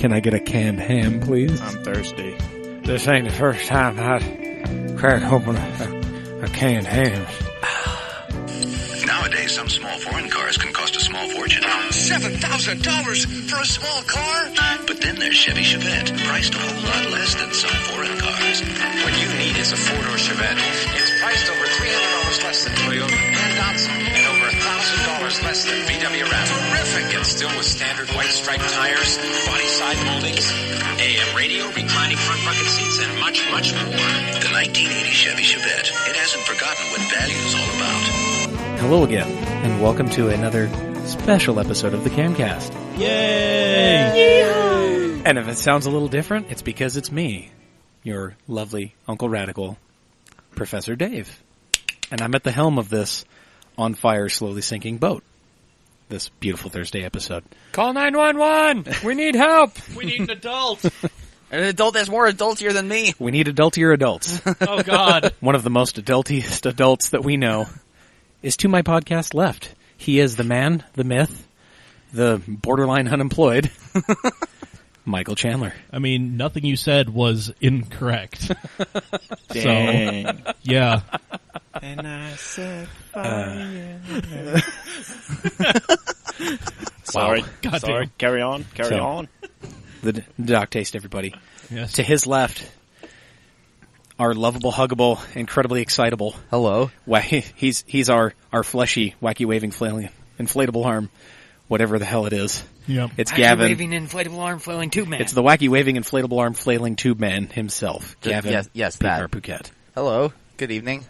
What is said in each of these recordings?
Can I get a canned ham, please? I'm thirsty. This ain't the first time I've cracked open a canned ham. Nowadays, some small foreign cars can cost a small fortune. $7,000 for a small car? But then there's Chevy Chevette, priced a whole lot less than some foreign cars. What you need is a four-door Chevette. It's priced over $300 less than Toyota and Datsun, and over $1,000 less than VW Ram. Terrific! And still with standard white striped tires, body side moldings, AM radio, reclining front bucket seats, and much, much more. The 1980 Chevy Chevette. It hasn't forgotten what value is all about. Hello again, and welcome to another special episode of the Camcast. Yay! And if it sounds a little different, it's because it's me, your lovely Uncle Radical, Professor Dave. And I'm at the helm of this on fire, slowly sinking boat. This beautiful Thursday episode. Call 911! We need help! We need an adult. An adult that's more adultier than me. We need adultier adults. Oh, God. One of the most adultiest adults that we know is to my podcast left. He is the man, the myth, the borderline unemployed, Michael Chandler. I mean, nothing you said was incorrect. Dang. So, yeah. And I said fire. Sorry. God Sorry. damn. Carry on. Carry on. The Doc Taste, everybody. Yes. To his left, our lovable, huggable, incredibly excitable. Hello. He's our fleshy, wacky waving, flailing, inflatable arm, whatever the hell it is. Yep. It's Gavin. Waving inflatable arm flailing tube man. It's the wacky waving inflatable arm flailing tube man himself, Gavin. Yes, that. Phuket. Hello. Good evening.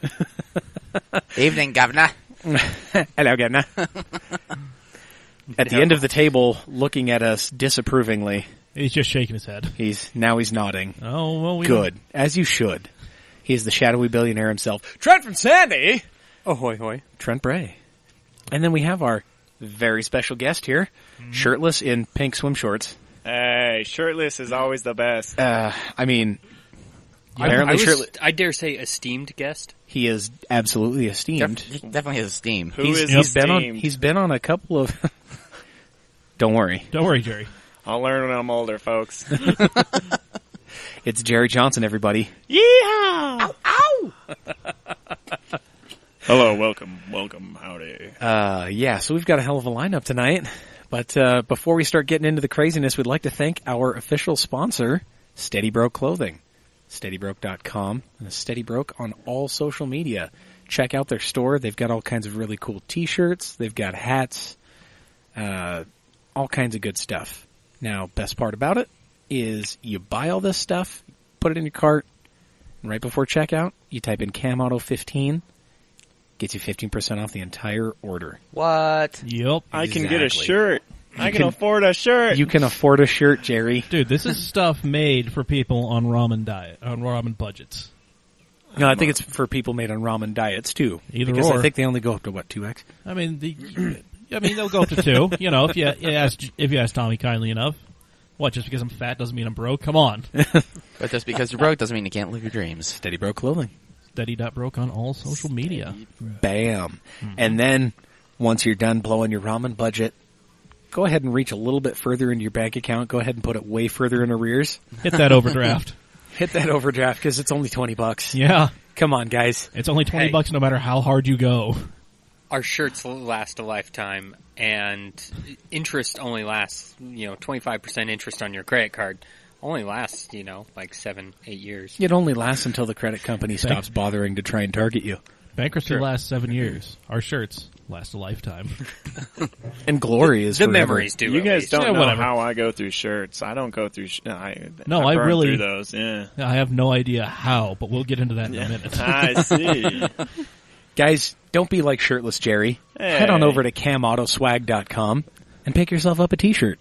Evening, Governor. Hello, Gavin. At the end of the table, looking at us disapprovingly. He's just shaking his head. He's nodding. Oh, well, we Good. As you should. He's the shadowy billionaire himself. Trent from Sandy! Ahoy, hoy. Trent Bray. And then we have our very special guest here, shirtless in pink swim shorts. Hey, shirtless is always the best. I mean, apparently shirtless. I dare say esteemed guest. He is absolutely esteemed. He definitely has esteem. Who is esteemed? He's been on a couple of... Don't worry. Don't worry, Jerry. I'll learn when I'm older, folks. It's Jerry Johnson, everybody. Yeehaw! Ow! Hello, welcome, howdy. Yeah, so we've got a hell of a lineup tonight. But before we start getting into the craziness, we'd like to thank our official sponsor, Steady Broke Clothing. SteadyBroke.com. Steady Broke on all social media. Check out their store. They've got all kinds of really cool t-shirts. They've got hats. All kinds of good stuff. Now, best part about it is you buy all this stuff, put it in your cart, and right before checkout, you type in CamAuto15. Gets you 15% off the entire order. What? Yep. I can get a Exactly. shirt. I can afford a shirt. You can afford a shirt, Jerry. Dude, this is stuff made for people on ramen budgets. No, I think it's for people made on ramen diets, too. Either because or. I think they only go up to, 2X? I mean, they'll go up to 2. You know, if you ask Tommy kindly enough. What, just because I'm fat doesn't mean I'm broke? Come on. But just because you're broke doesn't mean you can't live your dreams. Steady Broke Clothing. Steady.broke on all social media. Bam. And then, once you're done blowing your ramen budget, go ahead and reach a little bit further into your bank account. Go ahead and put it way further in arrears. Hit that overdraft. Hit that overdraft because it's only $20. Yeah. Come on, guys. It's only $20 no matter how hard you go. Our shirts last a lifetime, and interest only lasts, 25% interest on your credit card only lasts, like 7-8 years. It only lasts until the credit company stops bothering to try and target you. Bankruptcy lasts 7 years. Our shirts last a lifetime. And glory is the forever. memories do. You at guys least. don't Yeah, know whatever. how I go through shirts. I don't go through... I I burn really- through those, yeah. I have no idea how, but we'll get into that in a minute. I see. Guys, don't be like Shirtless Jerry. Hey. Head on over to CamAutoSwag.com and pick yourself up a t-shirt.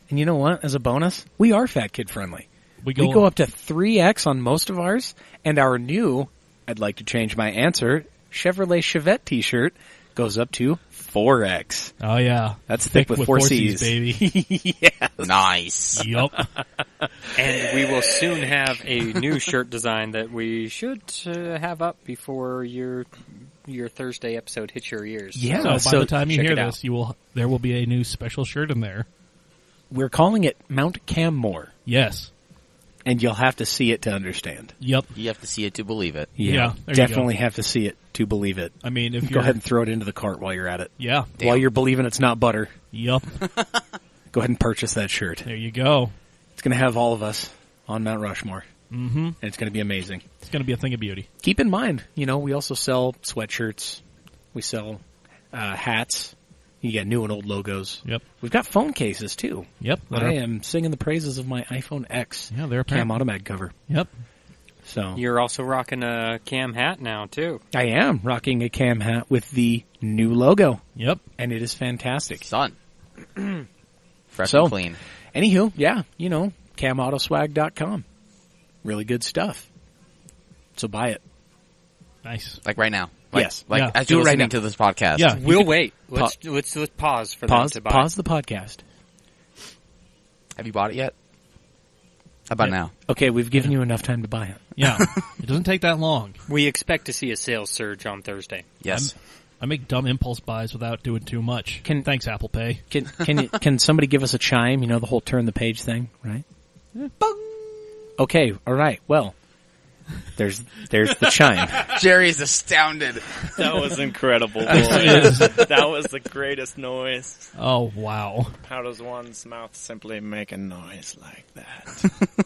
And you know what? As a bonus, we are fat kid friendly. We go up to 3X on most of ours, and our new, I'd like to change my answer, Chevrolet Chevette t-shirt goes up to 4X. Oh, yeah. That's thick with 4 C's. baby. Yes. Nice. Yup. And we will soon have a new shirt design that we should have up before your Thursday episode hits your ears. Yeah. So by the time you check hear it this, there will be a new special shirt in there. we're calling it Mount Cammore, Yes. and you'll have to see it to understand. Yep. You have to see it to believe it. Yeah, there you definitely have to see it to believe it. I mean, if Go you're... ahead and throw it into the cart while you're at it. Yeah. Damn. While you're believing it's not butter, Yep. go ahead and purchase that shirt. There you go. It's going to have all of us on Mount Rushmore, Mm-hmm. and it's going to be amazing. It's going to be a thing of beauty. Keep in mind, we also sell sweatshirts. We sell hats. You get new and old logos. Yep. We've got phone cases, too. Yep. I am singing the praises of my iPhone X Yeah, they're Cam apparent. Automag cover. Yep. So You're also rocking a Cam hat now, too. I am rocking a Cam hat with the new logo, Yep. and it is fantastic. Son. Fresh So- and clean. Anywho, yeah, CamAutoswag.com. Really good stuff. So buy it. Nice. Like right now. Like, Yes. Like Yeah. as Do you're it right listening now. to this podcast. Yeah. We'll wait. Let's pause for them to buy. Pause the podcast. Have you bought it yet? How about Yeah. now? Okay, we've given you enough time to buy it. Yeah. It doesn't take that long. We expect to see a sales surge on Thursday. Yes. I make dumb impulse buys without doing too much. Thanks, Apple Pay. Can somebody give us a chime? The whole turn the page thing, right? Okay, all right. Well, there's the chime. Jerry's astounded. That was incredible. That was the greatest noise. Oh, wow. How does one's mouth simply make a noise like that?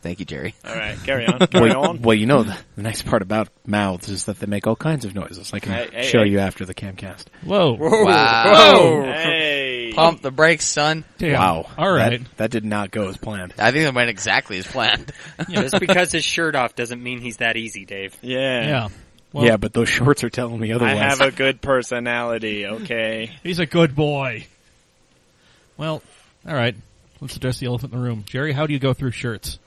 Thank you, Jerry. All right, carry on. Carry on. Well, the nice part about mouths is that they make all kinds of noises. I can Hey, show hey. you after the camcast. Whoa. Wow. Hey. Pump the brakes, son. Damn. Wow. All right. That did not go as planned. I think it went exactly as planned. Just because his shirt off doesn't mean he's that easy, Dave. Yeah. Yeah. Well, Yeah, but those shorts are telling me I otherwise. have a good personality, okay? he's a good boy. Well, all right. Let's address the elephant in the room. Jerry, how do you go through shirts?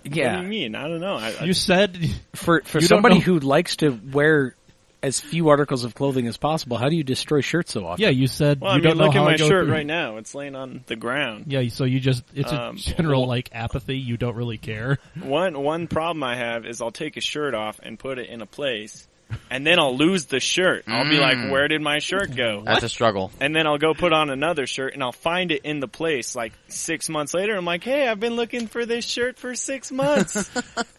What do you mean? I don't know. You said... For You don't somebody know- who likes to wear as few articles of clothing as possible, how do you destroy shirts so often? Yeah, you said Well, you I mean, don't know look at how my I go shirt through. right now. It's laying on the ground. Yeah, so you just... It's a general, well- apathy. You don't really care. One problem I have is I'll take a shirt off and put it in a place, and then I'll lose the shirt. I'll be like, where did my shirt go? That's a struggle. And then I'll go put on another shirt, and I'll find it in the place like 6 months later. I'm like, hey, I've been looking for this shirt for 6 months.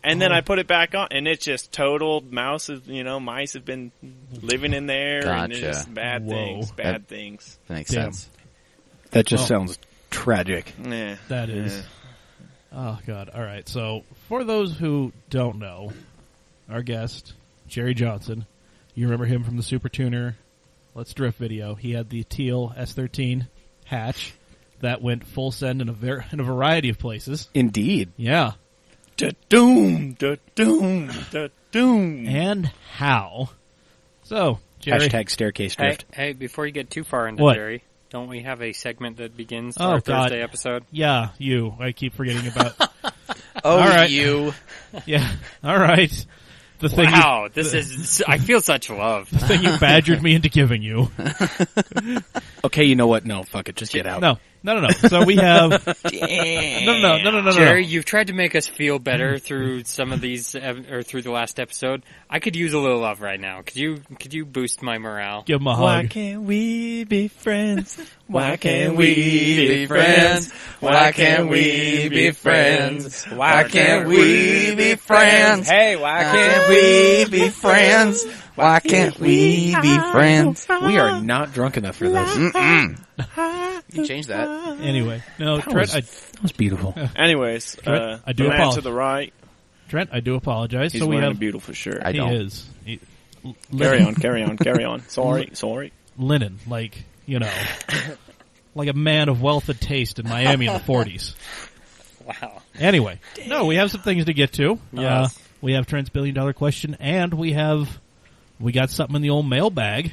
And then I put it back on, and it's just total mice have been living in there, and it's Gotcha. just bad Whoa. things, That- bad things. That makes Damn. sense. That just Well- sounds tragic. Yeah. That is. Oh, God. All right. So, for those who don't know, our guest, Jerry Johnson, you remember him from the Super Tuner Let's Drift video. He had the teal S13 hatch that went full send in a variety of places. Indeed. Yeah. Da-doom, da-doom, da-doom. And how? So, Jerry. Hashtag staircase Hey, drift. hey, before you get too far into What? Jerry, don't we have a segment that begins Oh, our God. Thursday episode? Yeah, you. I keep forgetting about. Oh, All right. you. Yeah. All right. The thing Wow, this is... I feel such love. the thing you badgered me into giving you. Okay, you know what? No, fuck it. Just get out. No. So we have. No. Jerry, you've tried to make us feel better through some of these, or through the last episode. I could use a little love right now. Could you boost my morale? Give him a Why hug. can't we be friends? Why can't we be friends? Why can't we be friends? Why can't we be friends? Hey, why Why can't we be friends? Why can't we be friends? We are not drunk enough for this. You change that. Anyway, no, That Trent. was beautiful. Anyways, Trent, I do the man apologize. to the right, I do apologize. he's so we wearing have. a beautiful shirt. I He don't. is. Carry on, carry on, carry on. Sorry. Linen, like like a man of wealth and taste in Miami in the 40s. Wow. Anyway, no, we have some things to get to. Yes. We have Trent's $1 billion question, and we got something in the old mailbag.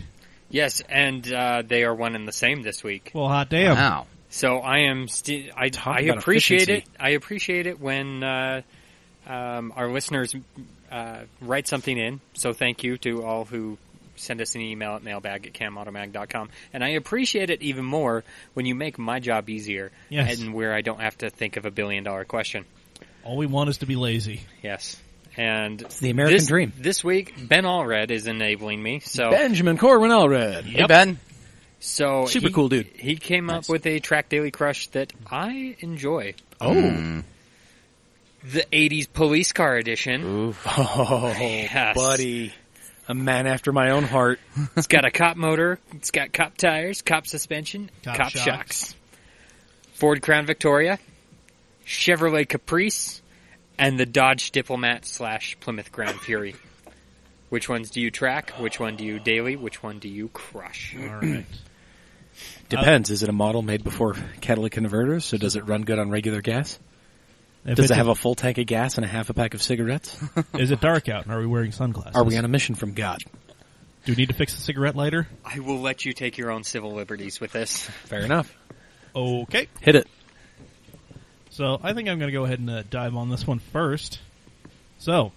Yes, and they are one and the same this week. Well, hot damn. Wow. So I am. I about appreciate efficiency. it. I appreciate it when our listeners write something in. So thank you to all who send us an email at mailbag@camautomag.com. And I appreciate it even more when you make my job easier, Yes. and where I don't have to think of $1 billion question. All we want is to be lazy. Yes. And It's the American dream. This week, Ben Allred is enabling me. So Benjamin Corwin Allred. Hey, Ben. So Super cool dude. He came up with a track daily crush that I enjoy. Oh. The 80s police car edition. Oof. Oh, Yes. buddy. A man after my own heart. It's got a cop motor. It's got cop tires, cop suspension, Cop cop shocks. shocks. Ford Crown Victoria, Chevrolet Caprice, and the Dodge Diplomat / Plymouth Grand Fury. Which ones do you track? Which one do you daily? Which one do you crush? All right. Depends. Is it a model made before catalytic converters? So does it run good on regular gas? If Does it's it have a full tank of gas and a half a pack of cigarettes? Is it dark out, and are we wearing sunglasses? Are we on a mission from God? Do we need to fix the cigarette lighter? I will let you take your own civil liberties with this. Fair enough. Okay. Hit it. So I think I'm going to go ahead and dive on this one first. So,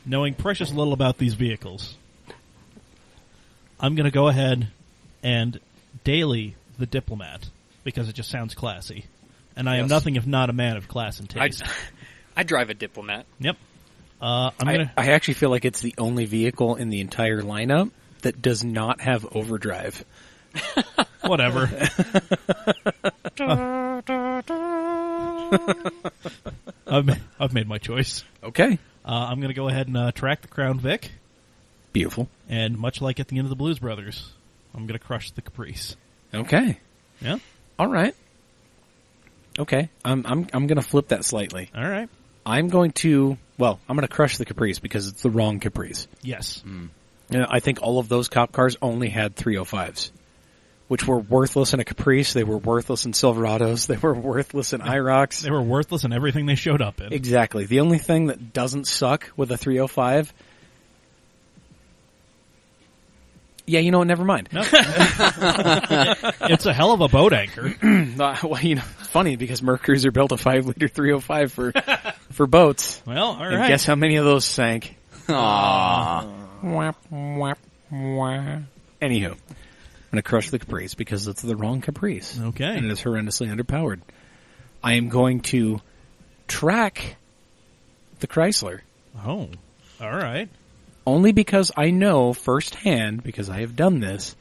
knowing precious little about these vehicles, I'm going to go ahead and daily the Diplomat because it just sounds classy. And I am Yes. nothing if not a man of class and taste. I drive a Diplomat. Yep. I'm going to... I actually feel like it's the only vehicle in the entire lineup that does not have overdrive. Whatever. I've made my choice. Okay. I'm going to go ahead and track the Crown Vic, Beautiful. and much like at the end of the Blues Brothers, I'm going to crush the Caprice. Okay. Yeah. All right. Okay. I'm going to flip that slightly. All right. I'm going to crush the Caprice because it's the wrong Caprice. Yes. You know, I think all of those cop cars only had 305s, which were worthless in a Caprice. They were worthless in Silverados. They were worthless in IROCs. They were worthless in everything they showed up in. Exactly. The only thing that doesn't suck with a 305... Yeah, you know what? Never mind. No. It's a hell of a boat anchor. Well, you know, it's funny because Mercury's built a 5-liter 305 for boats. Well, all And right. guess how many of those sank? Aww. Wah, wah, wah. Anywho, I'm going to crush the Caprice because it's the wrong Caprice. Okay. And it is horrendously underpowered. I am going to track the Chrysler. Oh, all right. Only because I know firsthand, because I have done this,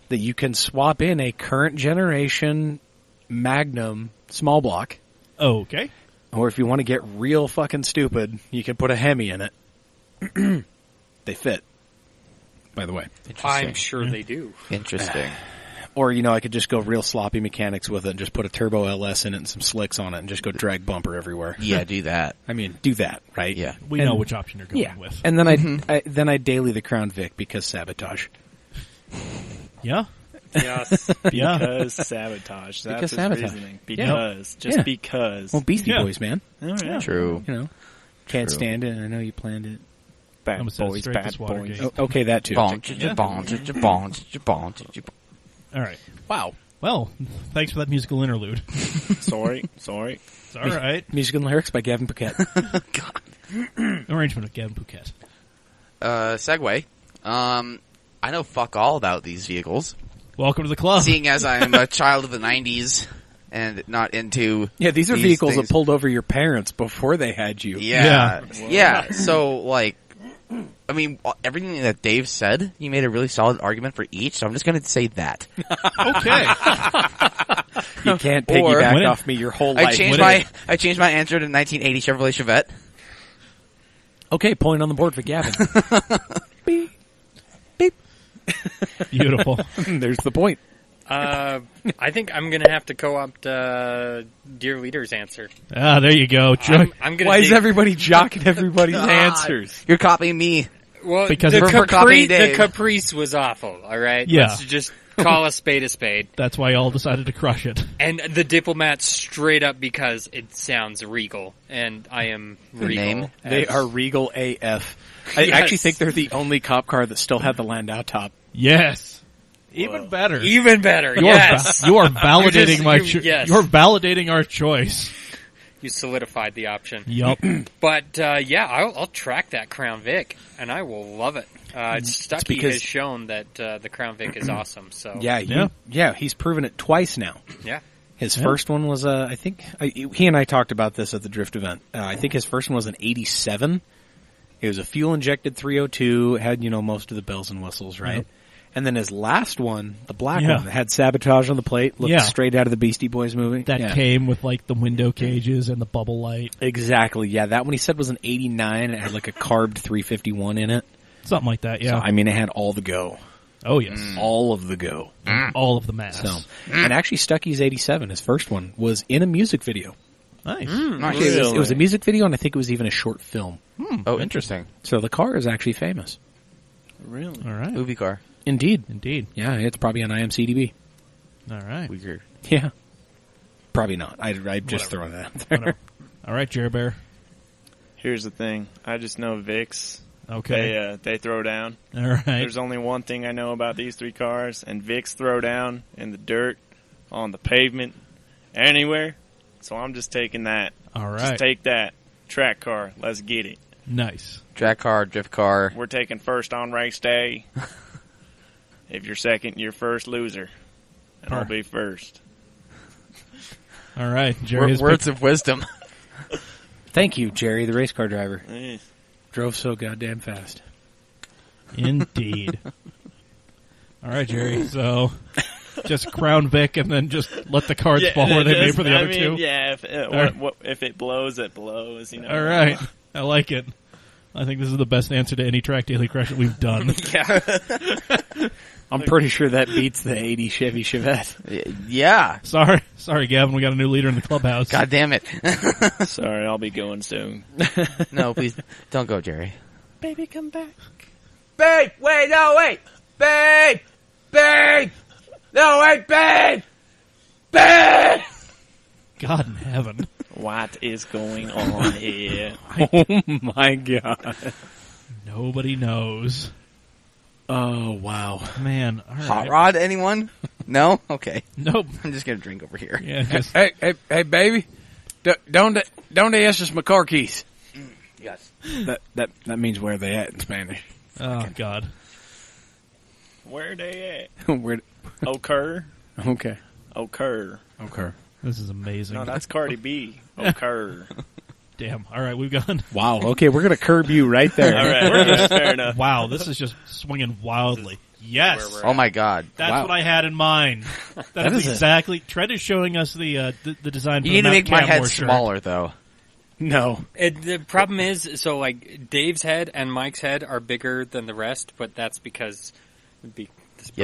that you can swap in a current generation Magnum small block, Okay. or if you want to get real fucking stupid, you can put a Hemi in it. They fit, by the way. I'm sure they do. Interesting. Or, you know, I could just go real sloppy mechanics with it and just put a turbo LS in it and some slicks on it and just go drag bumper everywhere. Yeah, do that. I mean, do that, right? Yeah. We know which option you're going with. And then I daily the Crown Vic because sabotage. Yeah. Yes. Yeah. Because sabotage. That's Because his sabotage. reasoning. Because. Just Yeah. because. Well, Beastie Yeah. Boys, man. All right. True. You know, can't True. stand it. I know you planned it. Bad I'm set boys, straight bad this Watergate. boys. Oh, okay, that too. Bon, bon, bon, bon. All right. Wow. Well, thanks for that musical interlude. Sorry. It's all right. Music and lyrics by Gavin Paquette. Arrangement of Gavin Phuket. Segue. I know fuck all about these vehicles. Welcome to the club. Seeing as I'm a child of the 90s and not into... Yeah, these are vehicles things. that pulled over your parents before they had you. Yeah. So, like, I mean, everything that Dave said, he made a really solid argument for each, so I'm just going to say that. Okay. You can't Or- piggyback When it- off me your whole I life. changed my answer to 1980 Chevrolet Chevette. Okay, point on the board for Gavin. Beep. Beep. Beautiful. There's the point. I think I'm going to have to co-opt Dear Leader's answer. Ah, there you go. I'm going Why is to everybody jocking everybody's answers? You're copying me. Well, Because the, we're copying the Dave. Caprice was awful, all right? Yeah. Let's just call a spade a spade. That's why y'all decided to crush it. And the Diplomat straight up because it sounds regal, and I am regal. name? They as- are regal AF. I Yes. actually think they're the only cop car that still had the Landau top. Yes. Even better. even better. You Yes, are, you are validating yes. You're validating our choice. You solidified the option. Yup. But yeah, I'll track that Crown Vic, and I will love it. Stucky because- has shown that the Crown Vic is awesome. So Yeah, he's proven it twice now. yeah. His first one was, I think, he and I talked about this at the Drift event. I think his first one was an 87. It was a fuel-injected 302. It had, most of the bells and whistles, right? Yep. And then his last one, the black Yeah. one, that had Sabotage on the plate, looked Yeah. straight out of the Beastie Boys movie. That Yeah. came with like the window cages and the bubble light. Exactly, yeah. That one he said was an 89. It had like a carved 351 in it. Something like that, yeah. So, I mean, it had all the go. Oh, yes. All of the go. All of the mass. So, and actually Stucky's 87, his first one, was in a music video. Nice. Nice. It was a music video, and I think it was even a short film. Oh, interesting. So the car is actually famous. Really? All right. Movie car. Indeed. Indeed. Yeah, it's probably on IMCDB. All right. Weird. Yeah. Probably not. I'm just throwing that out there. Whatever. All right, Jerry Bear. Here's the thing. I just know Vicks. Okay. They throw down. All right. There's only one thing I know about these 3 cars, and Vicks throw down in the dirt, on the pavement, anywhere. So I'm just taking that. All right. Just take that. Track car. Let's get it. Nice. Track car, drift car. We're taking first on race day. If you're second, you're first loser. And I'll be first. All right. Jerry has Words of wisdom. Thank you, Jerry, the race car driver. Eh. Drove so goddamn fast. Indeed. All right, Jerry. So just crown Vic and then just let the cards fall where they may for the other two. Yeah, if it blows, it blows. You know. All right. I like it. I think this is the best answer to any Track Daily Crush that we've done. I'm pretty sure that beats the 80 Chevy Chevette. Yeah. Sorry, Gavin. We got a new leader in the clubhouse. God damn it. Sorry, I'll be going soon. No, please don't go, Jerry. Baby, come back. Babe! Wait, no, wait! Babe! Babe! No, wait, babe! Babe! God in heaven. What is going on here? Oh my god. Nobody knows. Oh, wow. Man, all right. Hot rod, anyone? No? Okay. Nope. I'm just gonna drink over here. Yeah, just, Hey, baby. Don't they ask us my car keys? Yes. That means where they at in Spanish. oh, God. Where they Where? at? Occur? Okay. Occur. Okay. This is amazing. No, that's Cardi B. Occur. Damn. All right, we've gone. Wow. Okay, we're gonna curb you right there. All right, we're good. Fair enough. Wow, this is just swinging wildly. Yes. Oh my god. That's Wow. what I had in mind. That is is exactly. Trent is showing us the design. For You need the to make my Mount head Canmore shirt. smaller, though. No. The problem is, so like Dave's head and Mike's head are bigger than the rest, but that's because You're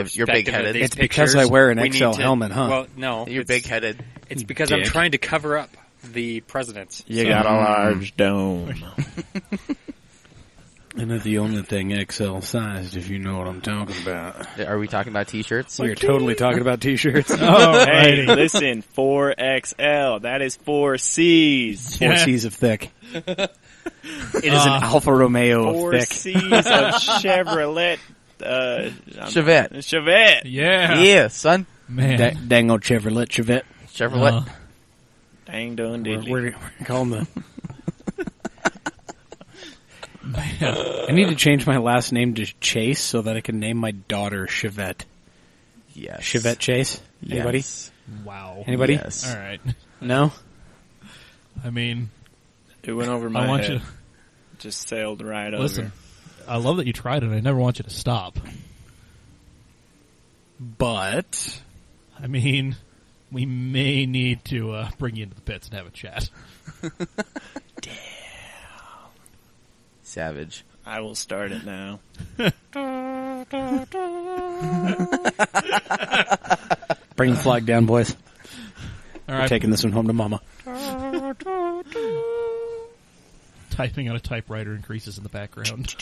perspective of big-headed. these It's because pictures, I wear an we XL need to- helmet, huh? Well, no, You're it's- big-headed. It's because I'm dick. trying to cover up the presidents. You So- got a large dome. And it's the only thing XL sized, if you know what I'm talking about. Are we talking about t-shirts? We are totally talking about t-shirts. Oh, Hey, righty. listen, 4XL. That is 4 C's. 4 C's of thick. It is an Alfa Romeo of 4 thick. C's of Chevrolet. Chevette. Chevette. Yeah. Yeah, son. Man. Dang old Chevrolet Chevette. Chevrolet. Dang done did We're calling the... I need to change my last name to Chase so that I can name my daughter Chevette. Yes. Chevette Chase? Anybody? Yes. Wow. Anybody? Yes. All right. No? I mean, It went over I my want head. you to Just sailed right listen. I love that you tried it. I never want you to stop. But... I mean, we may need to bring you into the pits and have a chat. Savage. over. I will start it now. Bring the flag down, boys. All We're right. taking this one home to Mama. Typing on a typewriter increases in the background.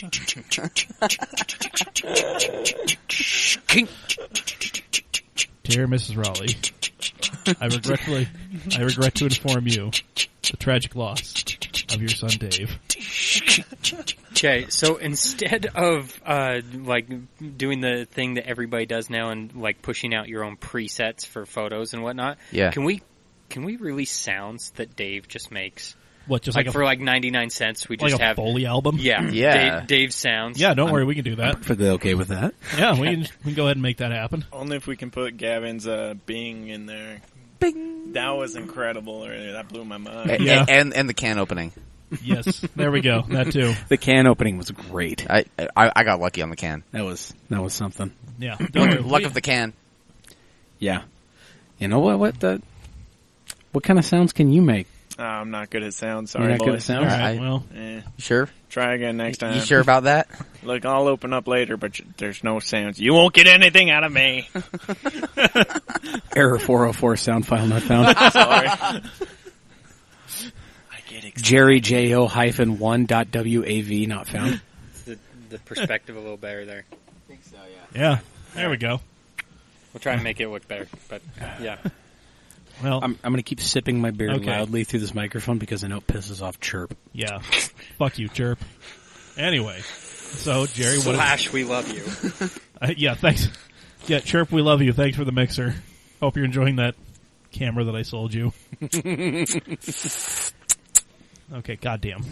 Dear Mrs. Raleigh, I regret to inform you the tragic loss of your son Dave. Okay, so instead of like doing the thing that everybody does now and like pushing out your own presets for photos and whatnot, Yeah. can we release sounds that Dave just makes? What, just Like like, for like 99 cents, we like just a have Foley album? yeah, Yeah. Dave sounds. Yeah, don't worry, we can do that. Perfectly okay with that. Yeah, we can go ahead and make that happen. Only if we can put Gavin's Bing in there. Bing. That was incredible earlier. That blew my mind. A- Yeah. and the can opening. Yes, there we go. That too. The can opening was great. I got lucky on the can. That was something. Yeah. Don't worry. Luck of the can. Yeah. You know what kind of sounds can you make? I'm not good at sound. You're Sorry, not good at boys. sounds? All right. Well, Eh, You sure? try again next time. You sure about that? Look, I'll open up later, but there's no sounds. You won't get anything out of me. Error 404 sound file not found. Sorry. I get excited. JerryJO-1.wav not found. The perspective a little better there. yeah. There we go. We'll try and make it look better, but yeah. Well, I'm going to keep sipping my beer Okay. loudly through this microphone because I know it pisses off Chirp. yeah. Fuck you, Chirp. Anyway, so Jerry, what? Flash, we love you. Yeah, thanks. Yeah, Chirp, we love you. Thanks for the mixer. Hope you're enjoying that camera that I sold you. Okay, goddamn.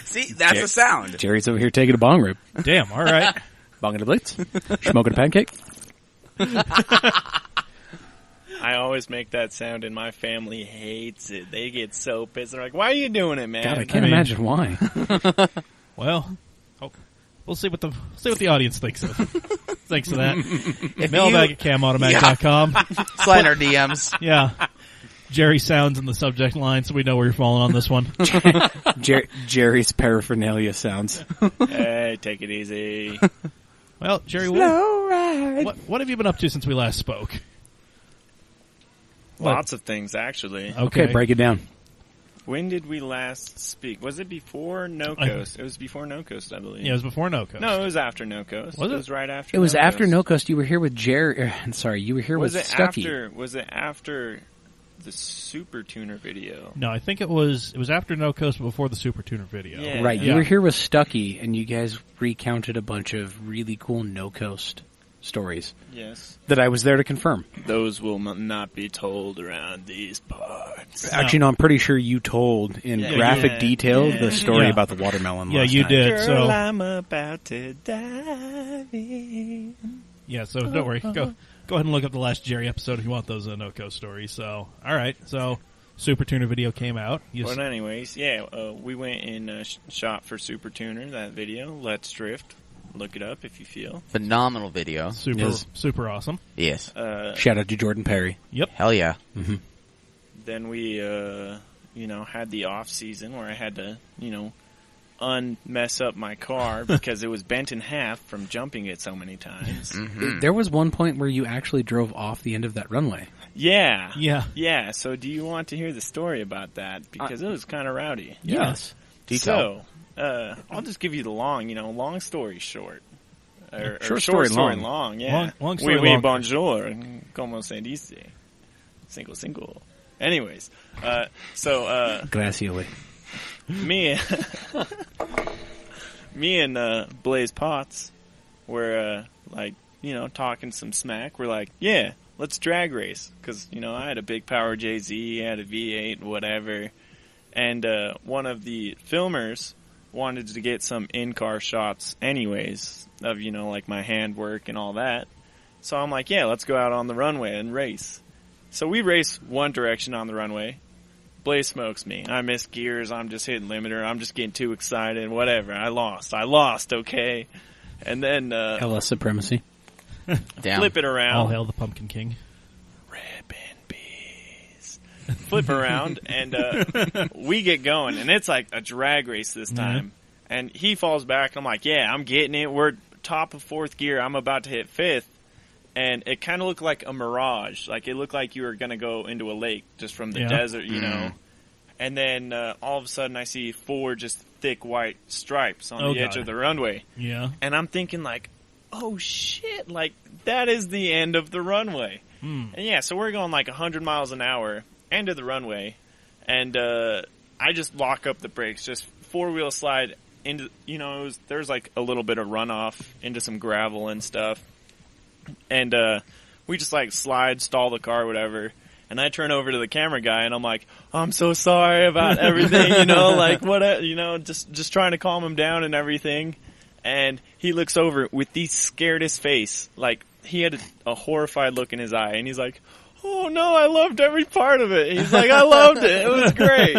See, that's a sound. Jerry's over here taking a bong rip. Damn. All right. Bonging a blitz. Smoking a pancake. I always make that sound, and my family hates it. They get so pissed. They're like, "Why are you doing it, man?" God, I can't mean- imagine why. Well, we'll see what the audience thinks of. Thanks for that. If Mailbag at camautomac.com. Slide in our DMs. Yeah. Jerry sounds in the subject line, so we know where you're falling on this one. Jerry's paraphernalia sounds. Hey, take it easy. Well, Jerry, what have you been up to since we last spoke? Lots of things, actually. Okay, break it down. When did we last speak? Was it before No Coast? It was before No Coast, I believe. Yeah, it was before No Coast. No, it was after No Coast. Was it? It was right after. It was No after Coast. No Coast. You were here with Jerry. Sorry, you were here Was with it Stucky. after? Was it after the Super Tuner video? No, I think it was after No Coast, but before the Super Tuner video. Yeah. Right, you Yeah. were here with Stucky, and you guys recounted a bunch of really cool No Coast stories Yes. that I was there to confirm. Those will not be told around these parts. Actually, no, I'm pretty sure you told in Yeah, graphic yeah, detail yeah. the story Yeah. about the watermelon. Yeah, last you night. did. Girl, So I'm about to dive in. yeah, so don't worry. Go ahead and look up the last Jerry episode if you want those No Coast stories. So all right, so Super Tuner video came out. But anyways, yeah, we went and shot for Super Tuner, that video. Let's Drift. Look it up if you feel. Phenomenal video. super awesome. Yes. Shout out to Jordan Perry. Yep. Hell yeah. Then we, had the off season where I had to, unmess up my car because it was bent in half from jumping it so many times. There was one point where you actually drove off the end of that runway. Yeah. Yeah. Yeah. So do you want to hear the story about that? Because it was kind of rowdy. Yes. Detail. So, I'll just give you the long story short. Or Short short story long. yeah. Long story oui, long. bonjour. Como se dice? Single. Anyways, Gracias. me and Blaze Potts were, talking some smack. We're like, yeah, let's drag race. Because, I had a big Power JZ, I had a V8, whatever. And one of the filmers wanted to get some in-car shots anyways of, my handwork and all that. So I'm like, yeah, let's go out on the runway and race. So we race one direction on the runway. Blaze smokes me. I miss gears. I'm just hitting limiter. I'm just getting too excited. Whatever. I lost, okay? And then LS supremacy. Damn. flip it around. All hail the Pumpkin King. Ribbon bees. Flip around, and we get going, and it's like a drag race this time. And he falls back. I'm like, yeah, I'm getting it. We're top of fourth gear. I'm about to hit fifth. And it kind of looked like a mirage. Like, it looked like you were going to go into a lake just from the desert, And then all of a sudden I see 4 just thick white stripes on the edge of the runway. Yeah. And I'm thinking, like, oh, shit, like, that is the end of the runway. And yeah, so we're going like 100 miles an hour, end of the runway, and I just lock up the brakes, just four-wheel slide into, there's like a little bit of runoff into some gravel and stuff, and we just like slide, stall the car, whatever, and I turn over to the camera guy, and I'm like, I'm so sorry about everything, like, what, just trying to calm him down and everything. And he looks over with the scaredest face. Like, he had a horrified look in his eye. And he's like, oh no, I loved every part of it. He's like, I loved it. It was great.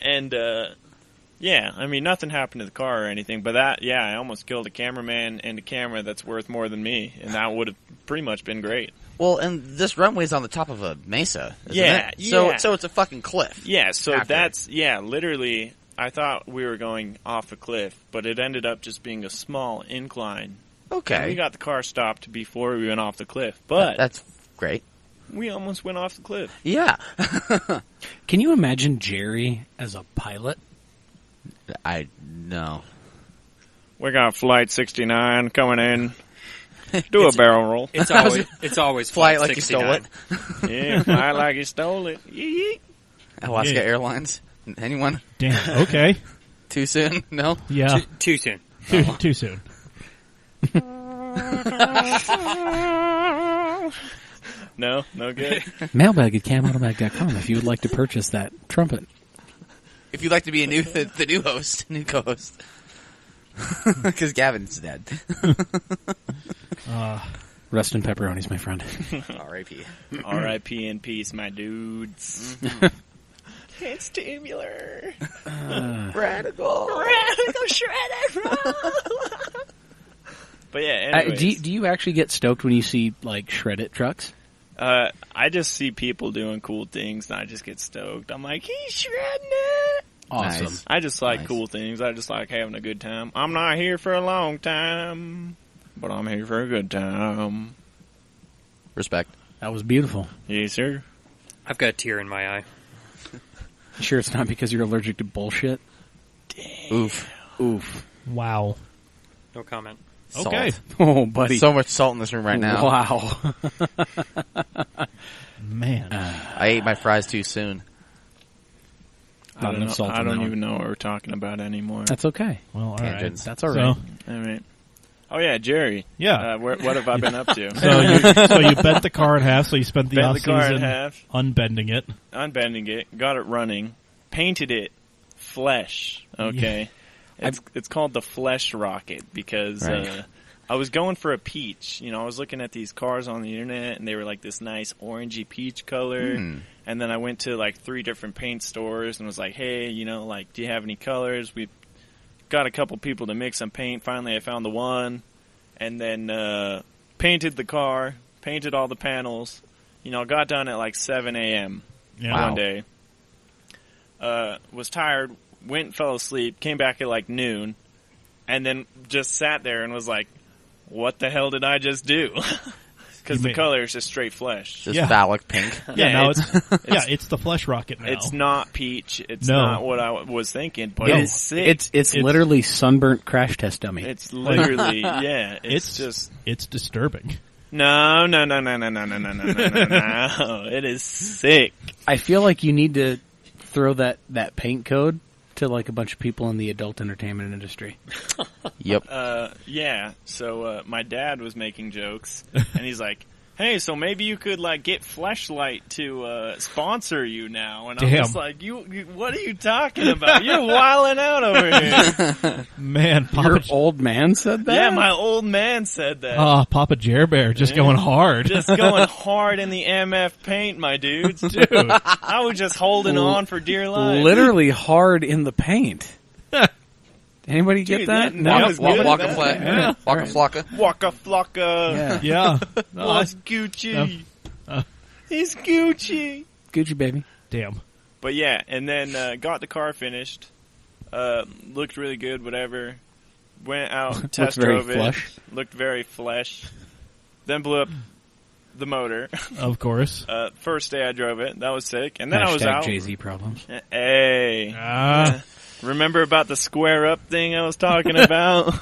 And, yeah, I mean, nothing happened to the car or anything, but I almost killed a cameraman and a camera that's worth more than me, and that would have pretty much been great. Well, and this runway's on the top of a mesa, isn't it? Yeah. So it's a fucking cliff. Yeah, so after. literally, I thought we were going off a cliff, but it ended up just being a small incline. Okay. And we got the car stopped before we went off the cliff, but That's great. we almost went off the cliff. Yeah. Can you imagine Jerry as a pilot? I know. We got Flight 69 coming in. Do a barrel roll. It's always Fly it Flight like you stole it. 69. Yeah, fly like you stole it. Yee. Alaska Yeah. Airlines. Anyone? Damn. Okay. Too soon? No? Yeah. Too soon. Too soon. No good. Mailbag at camautomag.com if you would like to purchase that trumpet. If you'd like to be the new host, new co-host. Because Gavin's dead. Rest in pepperonis, my friend. R.I.P. R.I.P. in peace, my dudes. It's tubular. Radical. Radical shredded. But yeah, anyways. Do you actually get stoked when you see, like, shred-it trucks? I just see people doing cool things, and I just get stoked. I'm like, he's shredding it. Awesome. Nice. I just like Nice. cool things. I just like having a good time. I'm not here for a long time, but I'm here for a good time. Respect. That was beautiful. Yes, sir. I've got a tear in my eye. You sure it's not because you're allergic to bullshit? Oof. Oof. Wow. No comment. Salt. Okay. Oh, buddy. So much salt in this room right now. Wow. Man. I ate my fries too soon. Not enough salt I in don't that even one. know what we're talking about anymore. That's okay. Well, all Tangents. That's all So, right. All right. Oh yeah, Jerry. yeah. What have I been up to? So you bent the car in half, so you spent the Bent off the car in season half, unbending it. unbending it, got it running, painted it flesh. Okay, it's called the Flesh Rocket because Right. I was going for a peach. You know, I was looking at these cars on the internet, and they were like this nice orangey peach color. And then I went to like 3 different paint stores and was like, hey, you know, like, do you have any colors? We got a couple people to mix some paint. Finally, I found the one, and then painted the car, painted all the panels. You know, got done at like 7 a.m. Yeah. one day. Was tired, went and fell asleep, came back at like noon, and then just sat there and was like, what the hell did I just do? Because the color is just straight flesh. Just phallic pink. Yeah, now it's it's the Flesh Rocket now. it's not peach. It's No. not what I was thinking, but No. it's sick. It's literally sunburnt crash test dummy. It's literally, yeah. It's just it's disturbing. no. It is sick. I feel like you need to throw that paint code to like a bunch of people in the adult entertainment industry. Yep. Yeah. So my dad was making jokes, and he's like, "Hey, so maybe you could like get Fleshlight to sponsor you now." And I'm Damn. just like, "You, what are you talking about? You're wilding out over here." Man, Your Papa old man said that? Yeah, my old man said that. Papa Jer Bear just going hard. Just going hard in the MF paint, my dudes. Dude. I was just holding on for dear life. Literally hard in the paint. Anybody get Dude, that? that- No. that was good. Waka that- flocka. Yeah. Waka flocka. Waka flocka. Yeah. Yeah. No, What's Gucci? He's Gucci. Gucci baby. damn. But yeah, and then got the car finished. Looked really good, whatever. Went out, test very drove it. flush. Looked very flesh. Then blew up the motor. Of course. First day I drove it. That was sick. And then I was out. Jay-Z problems. Hey. Ah. Remember about the square up thing I was talking about?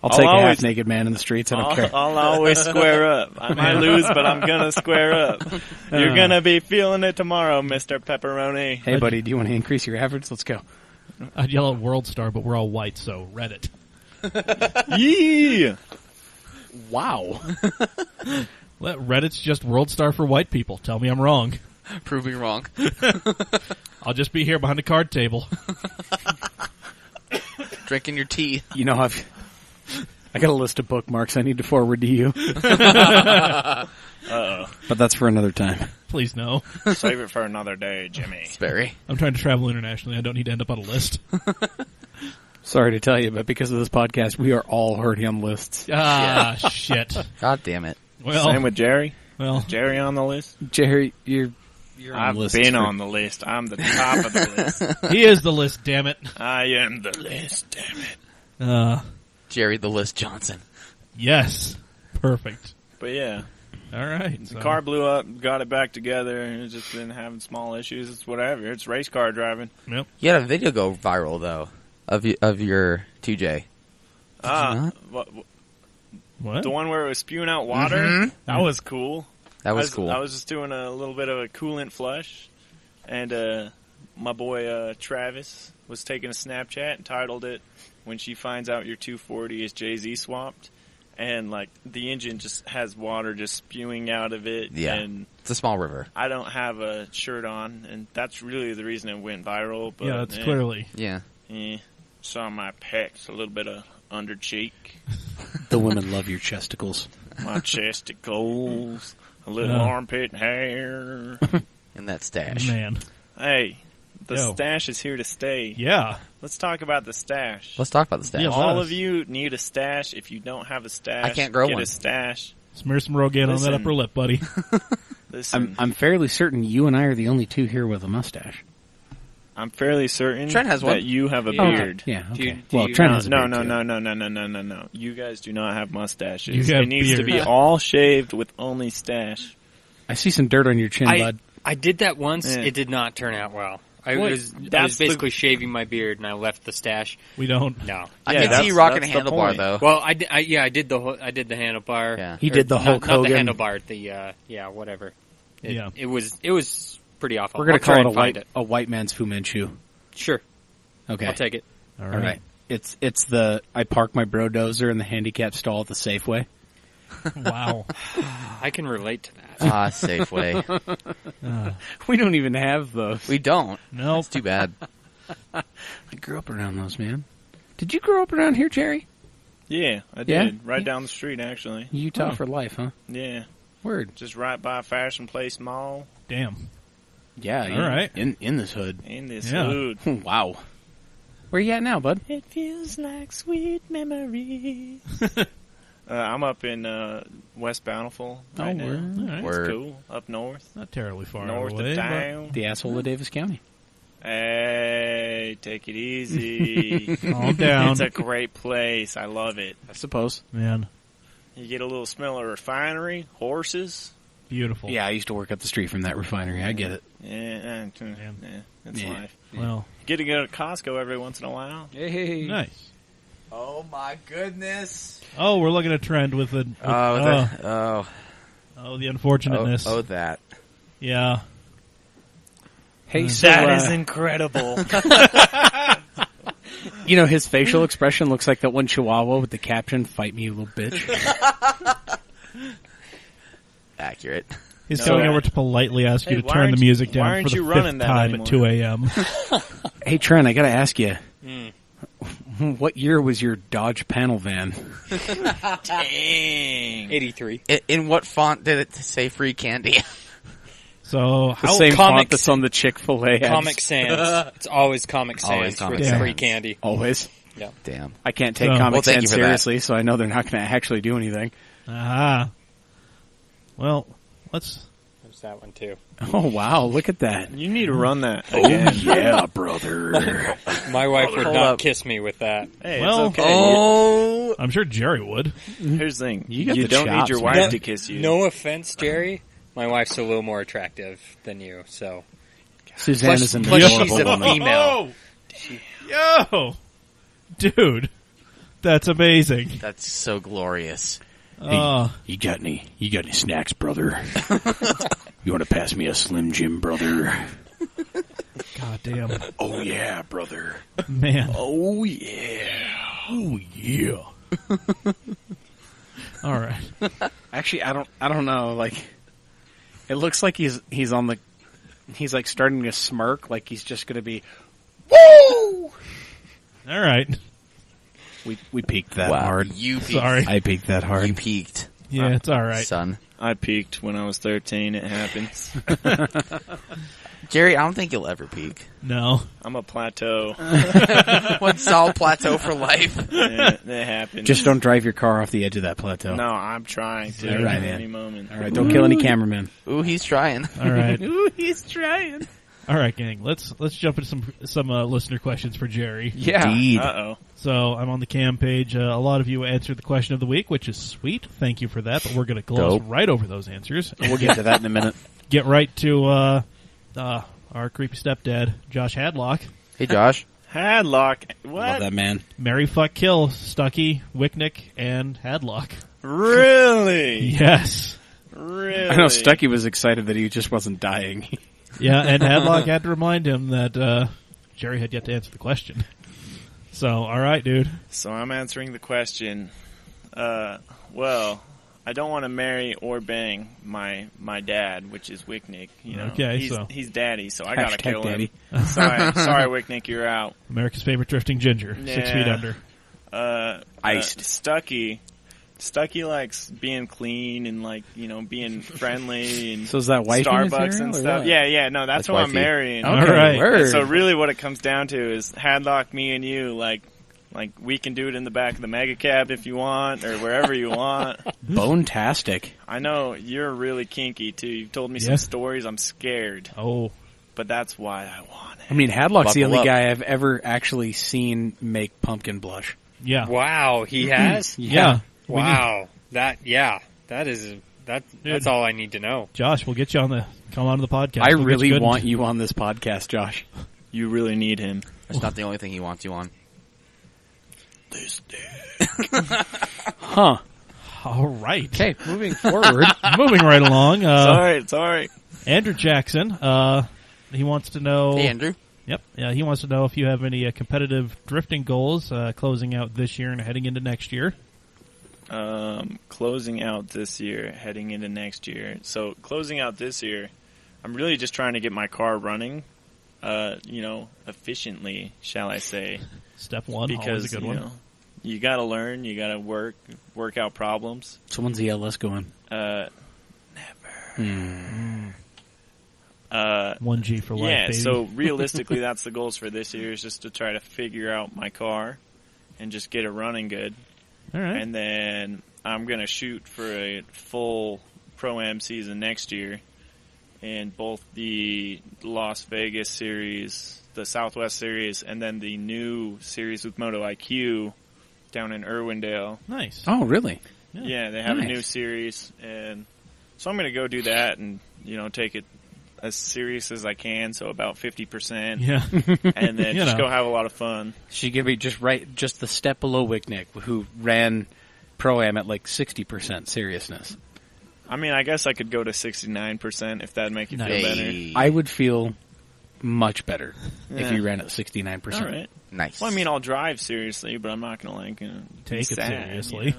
I'll take a always- half-naked man in the streets. I don't care. I'll always square up. I might lose, but I'm gonna square up. You're gonna be feeling it tomorrow, Mr. Pepperoni. Hey, buddy, do you want to increase your average? Let's go. I'd yell at World Star, but we're all white, so Reddit. Yeah. Wow. Reddit's just World Star for white people. Tell me I'm wrong. Proving wrong. I'll just be here behind a card table. Drinking your tea. You know, I got a list of bookmarks I need to forward to you. Uh-oh. But that's for another time. Please no. Save it for another day, Jimmy. Sperry. I'm trying to travel internationally. I don't need to end up on a list. Sorry to tell you, but because of this podcast, we are all already on lists. Shit. God damn it. Well, Same with Jerry. well, Jerry on the list? Jerry, you're on I've the list. been on the list. I'm the top of the list. he is the list. Damn it. I am the list, damn it. Jerry the List Johnson. Yes. Perfect. But yeah, All right. the car blew up, got it back together, and it's just been having small issues. It's whatever. It's race car driving. Yep. You had a video go viral, though, of your 2J. not? What? The one where it was spewing out water? Mhm. That was cool. That was cool. I was just doing a little bit of a coolant flush, and my boy Travis was taking a Snapchat and titled it, "When She Finds Out Your 240 is Jay-Z Swapped." And, like, the engine just has water just spewing out of it. Yeah. And It's a small river. I don't have a shirt on, and that's really the reason it went viral. But, Yeah, it's clearly. Yeah. Saw my pecs, a little bit of under cheek, The women love your chesticles. my chesticles, a little Yeah. armpit hair. And that stash. Man. Hey, the Yo. stash is here to stay. Yeah. Let's talk about the stash. Let's talk about the stash. Yeah, All let's. of you need a stash. If you don't have a stash, I can't grow get one. a stash. Smear some Rogaine on that Listen. upper lip, buddy. Listen, I'm fairly certain you and I are the only two here with a mustache. I'm fairly certain Trent has that one. you have a Yeah. beard. Yeah, Do okay. you- do well, you- Trent has a No, beard, no, too. no. You guys do not have mustaches. You have It needs to be beard. all shaved with only stash. I see some dirt on your chin, bud. I did that once. Yeah. It did not turn out well. I Well, was that's basically shaving my beard, and I left the stash. We don't. No. I Yeah, can see that's- you rocking a that's the handlebar, point. though. Well, I did the handlebar. Yeah. He did the Or Hulk not the Hogan. handlebar. The whatever. Yeah. It was pretty awful. We're gonna I'll try call it and find a white man's Fu Manchu. Sure, Okay. I'll take it. All All right. It's the I park my brodozer in the handicap stall at the Safeway. Wow. I can relate to that. Safeway. We don't even have those. We don't. No. It's too bad. I grew up around those, man. Did you grow up around here, Jerry? Yeah, I did. Yeah? Right down the street, actually. Utah for life, huh? Yeah. Word. Just right by Fashion Place Mall Damn. Yeah. All right. In this hood. in this Yeah. hood. Wow. Where you at now, bud? It feels like sweet memories. I'm up in West Bountiful right now. word. All right. It's Word. cool. Up north. Not terribly far North away. of but- town. The asshole of Davis County. Hey, take it easy. Calm down. It's a great place. I love it. I suppose. Man. You get a little smell of refinery, horses. Beautiful. Yeah, I used to work up the street from that refinery. I get it. Yeah, that's Yeah. life. Well, Get to go to Costco every once in a while. Hey. nice. Oh, my goodness. Oh, we're looking at a trend with the the unfortunateness. That. Yeah. Hey, so, That is incredible. you know, his facial expression looks like that one Chihuahua with the caption, "Fight me, you little bitch." Accurate. He's No. coming over to politely ask Hey, you to why turn the aren't music you- why down aren't for the you running fifth that time anymore? at 2 a.m. Hey, Trent, I gotta ask you. What year was your Dodge panel van? Dang. 83. In what font did it say free candy? So, The how same font Comic- that's on the Chick-fil-A ads. Comic Sans. It's always Comic Sans Always for Comic the Sans. free candy. Always. Damn. I can't take So- Comic Well, thank you Sans for that. seriously, so I know they're not going to actually do anything. Aha. Well, let's. There's that one too. Oh, wow, look at that. You need to run that again. Yeah, brother. My wife would Hold not up. kiss me with that. Hey, Well, it's okay. Oh. I'm sure Jerry would. Here's the thing. You got You the don't need chops, your man. wife to kiss you. No offense, Jerry. My wife's a little more attractive than you, so. Suzanne is an plus she's adorable a woman. female. Yo! Dude. That's amazing. That's so glorious. You got any snacks, brother? You want to pass me a Slim Jim, brother? God damn. Oh, yeah, brother. Man. Oh, yeah. Oh, yeah. All right. Actually, I don't know. Like, it looks like he's like starting to smirk, like he's just going to be, woo! All right. We peaked that Wow. hard. You peaked. Sorry. I peaked that hard. You peaked. Yeah, it's all right. son. I peaked when I was 13. It happens. Jerry, I don't think you'll ever peak. No. I'm a plateau. One solid plateau for life. That happens. Just don't drive your car off the edge of that plateau. No, I'm trying to All right, at man. any moment. All right, don't kill any cameramen. Ooh, he's trying. All right. Ooh, he's trying. All right, gang. Let's jump into some listener questions for Jerry. Yeah. Indeed. Uh-oh. So I'm on the cam page. A lot of you answered the question of the week, which is sweet. Thank you for that. But we're going to gloss Dope. right over those answers. We'll get to that in a minute. Get right to our creepy stepdad, Josh Hadlock. Hey, Josh. Hadlock. Love What? that man. Marry, fuck, kill, Stuckey, Wicknick, and Hadlock. Really? Yes. Really? I know Stuckey was excited that he just wasn't dying. Yeah, and Hadlock had to remind him that Jerry had yet to answer the question. So, all right, dude. So I'm answering the question. Well, I don't want to marry or bang my dad, which is Wicknick. You know, Okay, he's daddy, so I gotta Hashtag kill daddy. him. Sorry, Wicknick, you're out. America's favorite drifting ginger, 6 Yeah. feet under. Iced. Stuckey likes being clean and being friendly and So is that wife Starbucks and stuff. Yeah, no, that's That's who I'm wifey. marrying. All right. word. So really, what it comes down to is Hadlock, me and you, like we can do it in the back of the mega cab if you want, or wherever you want. Bone-tastic. I know you're really kinky too. You've told me Yeah. some stories. I'm scared, Oh, but that's why I want it. I mean, Hadlock's the Buckle only up. guy I've ever actually seen make pumpkin blush. yeah. Wow, he has? Yeah. Wow. That's all I need to know. Josh, we'll get you come on the podcast. I We'll get really you good want you on this podcast, Josh. You really need him. That's not the only thing he wants you on. Huh. All right. Okay, moving forward. Moving right along. It's all right. Andrew Jackson, he wants to know... Hey, Andrew. Yep. Yeah, he wants to know if you have any competitive drifting goals closing out this year and heading into next year. Closing out this year, heading into next year. So closing out this year, I'm really just trying to get my car running, efficiently, shall I say? Step one, always Because a good one. you got to learn, you got to work out problems. So when's the LS going? Never. 1G for life, Yeah. baby. So realistically, that's the goals for this year, is just to try to figure out my car and just get it running good. All right. And then I'm going to shoot for a full Pro-Am season next year in both the Las Vegas series, the Southwest series, and then the new series with Moto IQ down in Irwindale. Nice. Oh, really? Yeah, they have Nice. a new series. And so I'm going to go do that and, take it as serious as I can, so about 50%. Yeah. And then You just know. go have a lot of fun. She could be just the step below Wicknick, who ran Pro-Am at like 60% seriousness. I mean, I guess I could go to 69% if that'd make you feel better. Hey. I would feel much better if Yeah. you ran at 69%. All right. Nice. Well, I mean, I'll drive seriously, but I'm not going to Take it seriously.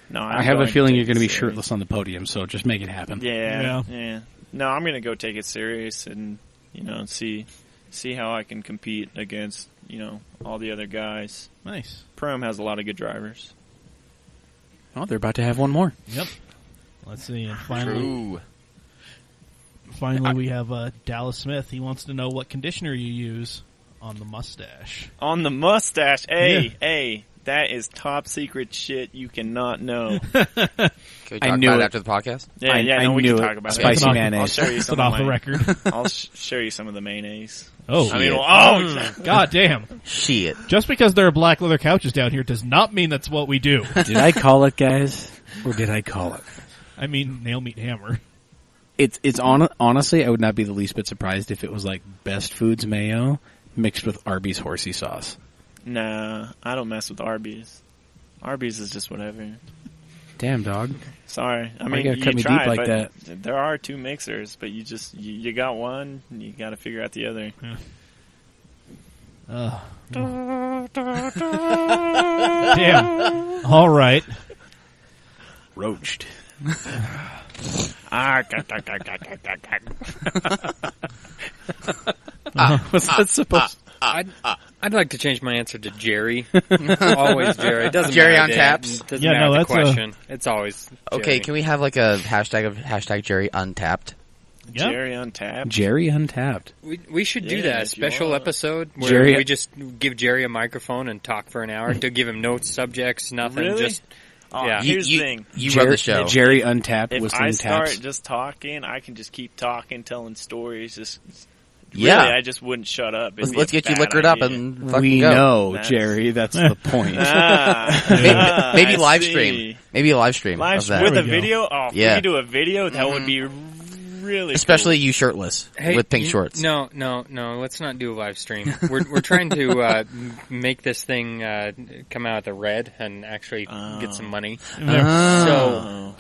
No, I have a feeling you're going to be serious. shirtless on the podium, so just make it happen. Yeah. No, I'm going to go take it serious and, see how I can compete against, all the other guys. Nice. Pro-Am has a lot of good drivers. Oh, they're about to have one more. Yep. Let's see. And True. finally we have Dallas Smith. He wants to know what conditioner you use on the mustache. On the mustache, hey, that is top secret shit you cannot know. Can we talk knew about it. it after the podcast? Yeah, I we knew can it. talk about Spicy it. I'll mayonnaise. show you Get some it of off the my, record. I'll show you some of the mayonnaise. Oh, I mean, God damn. Shit. Just because there are black leather couches down here does not mean that's what we do. Did I call it, guys? Or did I call it? I mean, nail meat hammer. Honestly, I would not be the least bit surprised if it was like Best Foods mayo mixed with Arby's horsey sauce. Nah, I don't mess with Arby's. Arby's is just whatever. Damn, dog. Sorry. I Why mean, you gotta you cut me try, deep like but that? there are two mixers, but you got one, and you got to figure out the other. Damn. All right. Roached. Ah, Was that supposed? I I'd like to change my answer to Jerry. Always Jerry. It doesn't Jerry matter on the- taps? Doesn't Yeah, matter no, the that's a- question. It's always Jerry. Okay, can we have like a hashtag of hashtag Jerry Untapped? Yeah. Jerry Untapped. Jerry Untapped. We should do Yeah, that. A if you special want. episode where Jerry- we just give Jerry a microphone and talk for an hour. To give him notes, subjects, nothing. Really? Just Oh, Yeah. Here's the thing. You run the show. Jerry Untapped If with I some start taps. just talking, I can just keep talking, telling stories. Just Yeah. really, I just wouldn't shut up. It'd be Let's a get you bad liquored up idea. and fucking We go. know, That's- Jerry. That's the point. Maybe I live see. stream. Maybe a live stream Live of that. with There a we go. video. Oh, if Yeah. we could do a video, that would be really Especially you shirtless with pink shorts. No. Let's not do a live stream. We're trying to make this thing come out at the red and actually get some money. So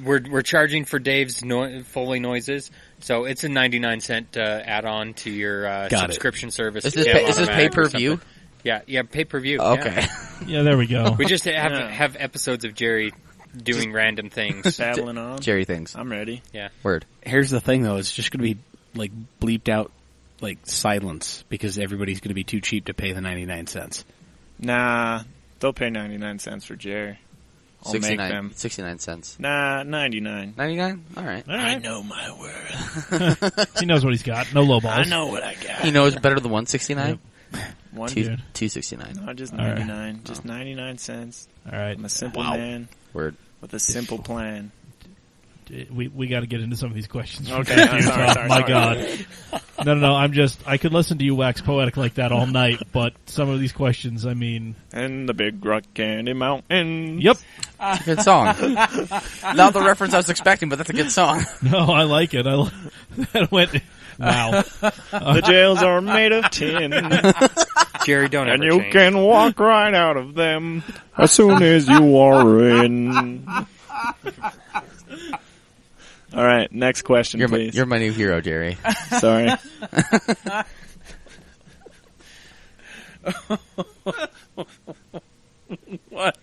we're charging for Dave's Foley noises. So it's a 99-cent add-on to your Got it. subscription service. Is this Channel is this Automatic or pay-per-view? something. Yeah, pay-per-view. Okay. Yeah, there we go. We just Yeah. have episodes of Jerry doing random things. battling on. Jerry things. I'm ready. Word. Here's the thing, though. It's just going to be like bleeped out, like silence, because everybody's going to be too cheap to pay the 99 cents. Nah, they'll pay 99 cents for Jerry. I'll make them. 69 cents. Nah, 99. 99? All right. All right. know my worth. He knows what he's got. No low balls. I know what I got. He knows better than 169? One, Dude. 269. no, just All right. 99. Just 99 cents. All right. I'm a simple Wow. man Word. with a simple plan. We got to get into some of these questions. Okay, Thank you. sorry, My sorry. God. No. I could listen to you wax poetic like that all night, but some of these questions, I mean, And the big rock candy mountain. yep. Good song. Not the reference I was expecting, but that's a good song. No, I like it. That went, wow. The jails are made of tin. Jerry, don't And ever you change. can walk right out of them as soon as you are in. All right, next question, please. You're my new hero, Jerry. Sorry. What?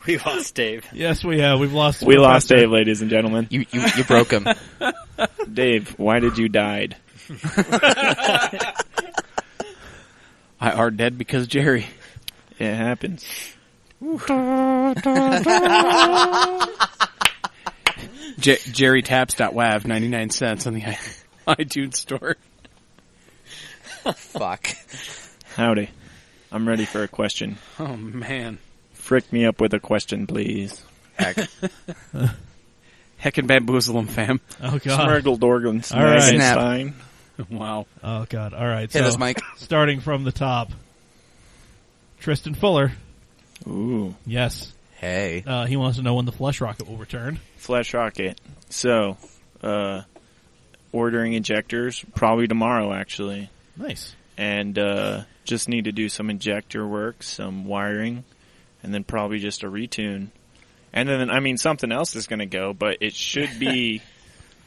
We lost Dave. Yes, we have. We've lost. We lost Professor. Dave, ladies and gentlemen. You broke him. Dave, why did you die? I are dead because Jerry. It happens. JerryTaps.wav, 99 cents on the iTunes store. Fuck. Howdy. I'm ready for a question. Oh, man. Frick me up with a question, please. Heck. Heck and bamboozle 'em, fam. Oh, God. Smurgle Dorgan All right. Snagenstein. Wow. Oh, God. All right. Hit So, us, Mike. starting from the top. Tristan Fuller. Ooh. Yes. Hey. He wants to know when the Flush Rocket will return. Flash Rocket. So, ordering injectors probably tomorrow, actually. Nice. And just need to do some injector work, some wiring, and then probably just a retune. And then, I mean, something else is going to go, but it should be...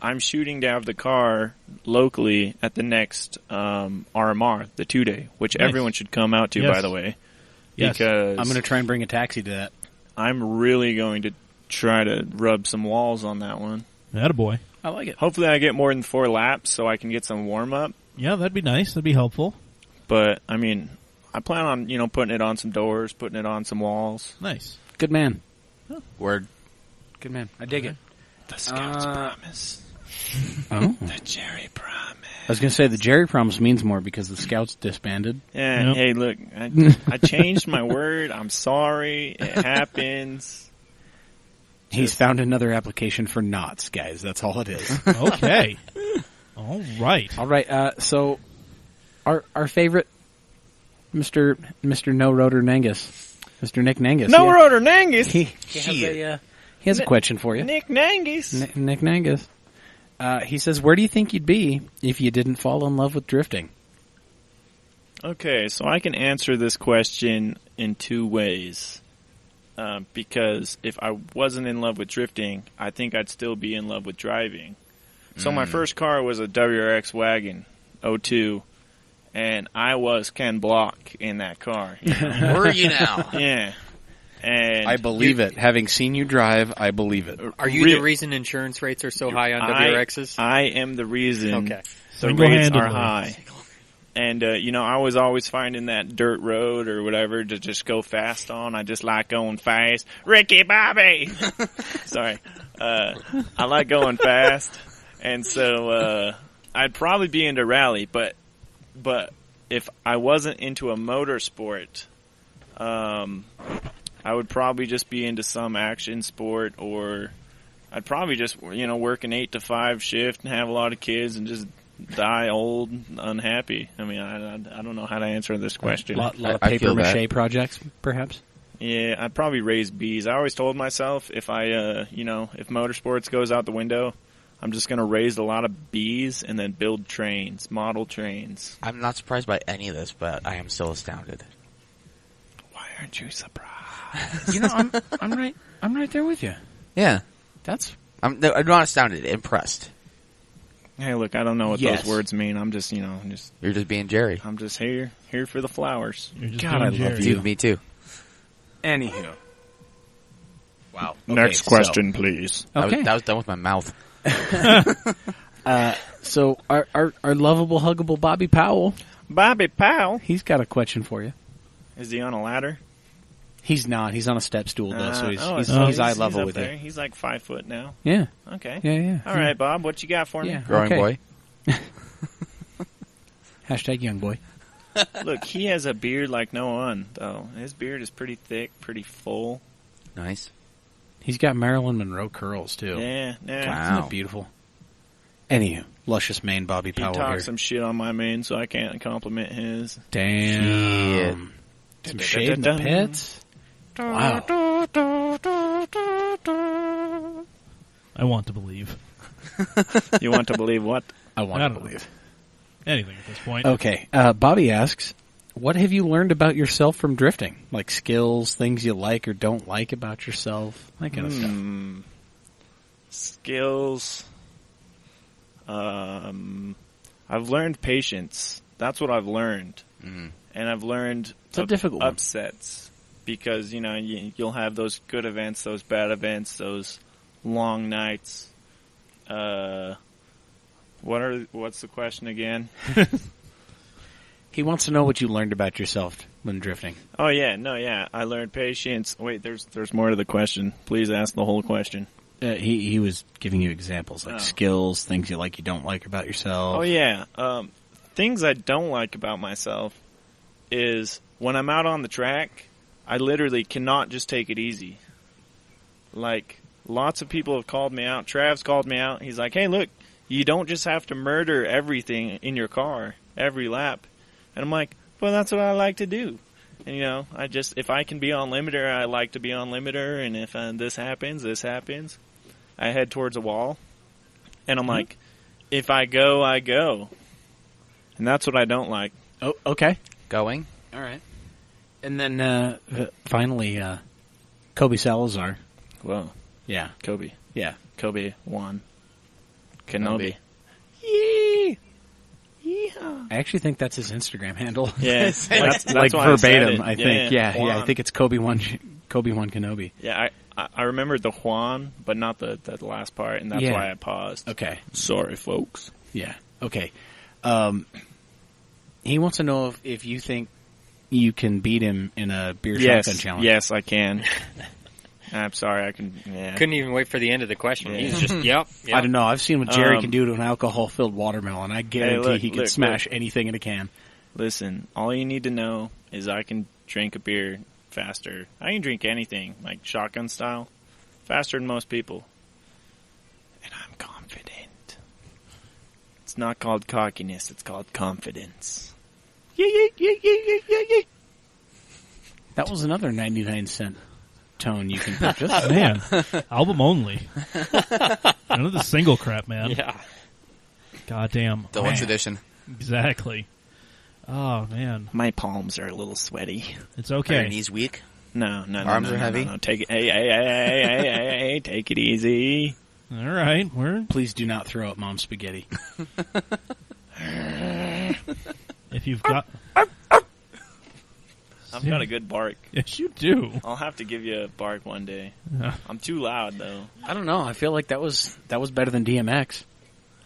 I'm shooting to have the car locally at the next RMR, the 2-day, which Nice. everyone should come out to, Yes. by the way. Yes. Because I'm going to try and bring a taxi to that. I'm really going to try to rub some walls on that one. Attaboy. I like it. Hopefully I get more than 4 laps so I can get some warm-up. Yeah, that'd be nice. That'd be helpful. But, I mean, I plan on, putting it on some doors, putting it on some walls. Nice. Good man. Word. Good man. I dig it. The Scouts promise. Oh. The Jerry promise. I was going to say the Jerry promise means more because the Scouts disbanded. Yeah, Yep. hey, look, I changed my word. I'm sorry. It happens. He's found another application for knots, guys. That's all it is. Okay. All right. All right. So, our favorite, Mr. No Rotor Nangus, Mr. Nick Nangus. No rotor Nangus. He has a question for you. Nick Nangus. Nick Nangus. He says, "Where do you think you'd be if you didn't fall in love with drifting?" Okay, so I can answer this question in 2 ways. Because if I wasn't in love with drifting, I think I'd still be in love with driving. So my first car was a WRX wagon, 02, and I was Ken Block in that car. Were you now? Yeah. And I believe it. Having seen you drive, I believe it. Are you the reason insurance rates are so high on WRXs? I am the reason Okay. the Single-handedly. rates are high. And, I was always finding that dirt road or whatever to just go fast on. I just like going fast. Ricky Bobby! Sorry. I like going fast. And so, I'd probably be into rally, but if I wasn't into a motorsport, I would probably just be into some action sport, or I'd probably just, work an 8 to 5 shift and have a lot of kids and just die old, unhappy. I mean, I don't know how to answer this question. A lot of paper mache projects, perhaps? Yeah, I'd probably raise bees. I always told myself if I, if motorsports goes out the window, I'm just going to raise a lot of bees and then build trains, model trains. I'm not surprised by any of this, but I am still astounded. Why aren't you surprised? I'm right there with you. Yeah. I'm not astounded, impressed. Hey, look, I don't know what those words mean. I'm just, You're just being Jerry. I'm just here for the flowers. You're just God, I doing love Jerry. you. Dude, me too. Anywho. Wow. Next question, please. Okay. That was done with my mouth. So our lovable, huggable Bobby Powell, Bobby Powell. he's got a question for you. Is he on a ladder? He's not. He's on a step stool, though, so he's eye level up with there. you. He's like 5 foot now. Yeah. Okay. Yeah. All right, Bob, what you got for me? Yeah. Growing Okay. boy. Hashtag young boy. Look, he has a beard like no one, though. His beard is pretty thick, pretty full. Nice. He's got Marilyn Monroe curls, too. Yeah. Wow. Isn't it beautiful? Anywho, luscious mane Bobby He Powell talks here. some shit on my mane, so I can't compliment his. Damn. Some shade in the pits? Wow. I want to believe. You want to believe what? I want I to don't believe. Anything at this point. Okay. Bobby asks, what have you learned about yourself from drifting? Like skills, things you like or don't like about yourself, that kind of stuff. Skills. I've learned patience. That's what I've learned. Mm. And I've learned It's a difficult one. upsets. Because, you'll have those good events, those bad events, those long nights. What's the question again? He wants to know what you learned about yourself when drifting. Oh yeah, I learned patience. Wait, there's more to the question. Please ask the whole question. He was giving you examples, like skills, things you like, you don't like about yourself. Oh yeah, things I don't like about myself is when I'm out on the track, I literally cannot just take it easy. Like, lots of people have called me out. Trav's called me out. He's like, hey, look, you don't just have to murder everything in your car every lap. And I'm like, well, that's what I like to do. And, if I can be on limiter, I like to be on limiter. And if this happens, I head towards a wall. And I'm like, if I go, I go. And that's what I don't like. Oh, okay. Going. All right. And then finally, Kobe Salazar. Whoa. Yeah. Kobe. Yeah. Kobe won. Kenobi. Yee! Yeehaw. I actually think that's his Instagram handle. Yeah. like why I said verbatim, it. I think. Yeah, Juan. I think it's Kobe won Kenobi. Yeah, I remembered the Juan, but not the last part, and that's why I paused. Okay. Sorry, folks. Yeah. Okay. He wants to know if you think you can beat him in a beer shotgun challenge. Yes, I can. I'm sorry, I can. Yeah. Couldn't even wait for the end of the question. Yeah. He's just, yep. I don't know. I've seen what Jerry can do to an alcohol-filled watermelon. I guarantee he can smash anything in a can. Listen, all you need to know is I can drink a beer faster. I can drink anything, like shotgun style, faster than most people. And I'm confident. It's not called cockiness, it's called confidence. That was another 99-cent tone you can purchase. Man, album only. None of the single crap, man. Yeah. Goddamn. Deluxe edition. Exactly. Oh, man. My palms are a little sweaty. It's Are your okay. knees weak? No. Arms are heavy? No. Take it. Hey, take it easy. All right. Please do not throw up mom's spaghetti. If you've got... I've got a good bark. Yes, you do. I'll have to give you a bark one day. Yeah. I'm too loud though. I don't know. I feel like that was better than DMX.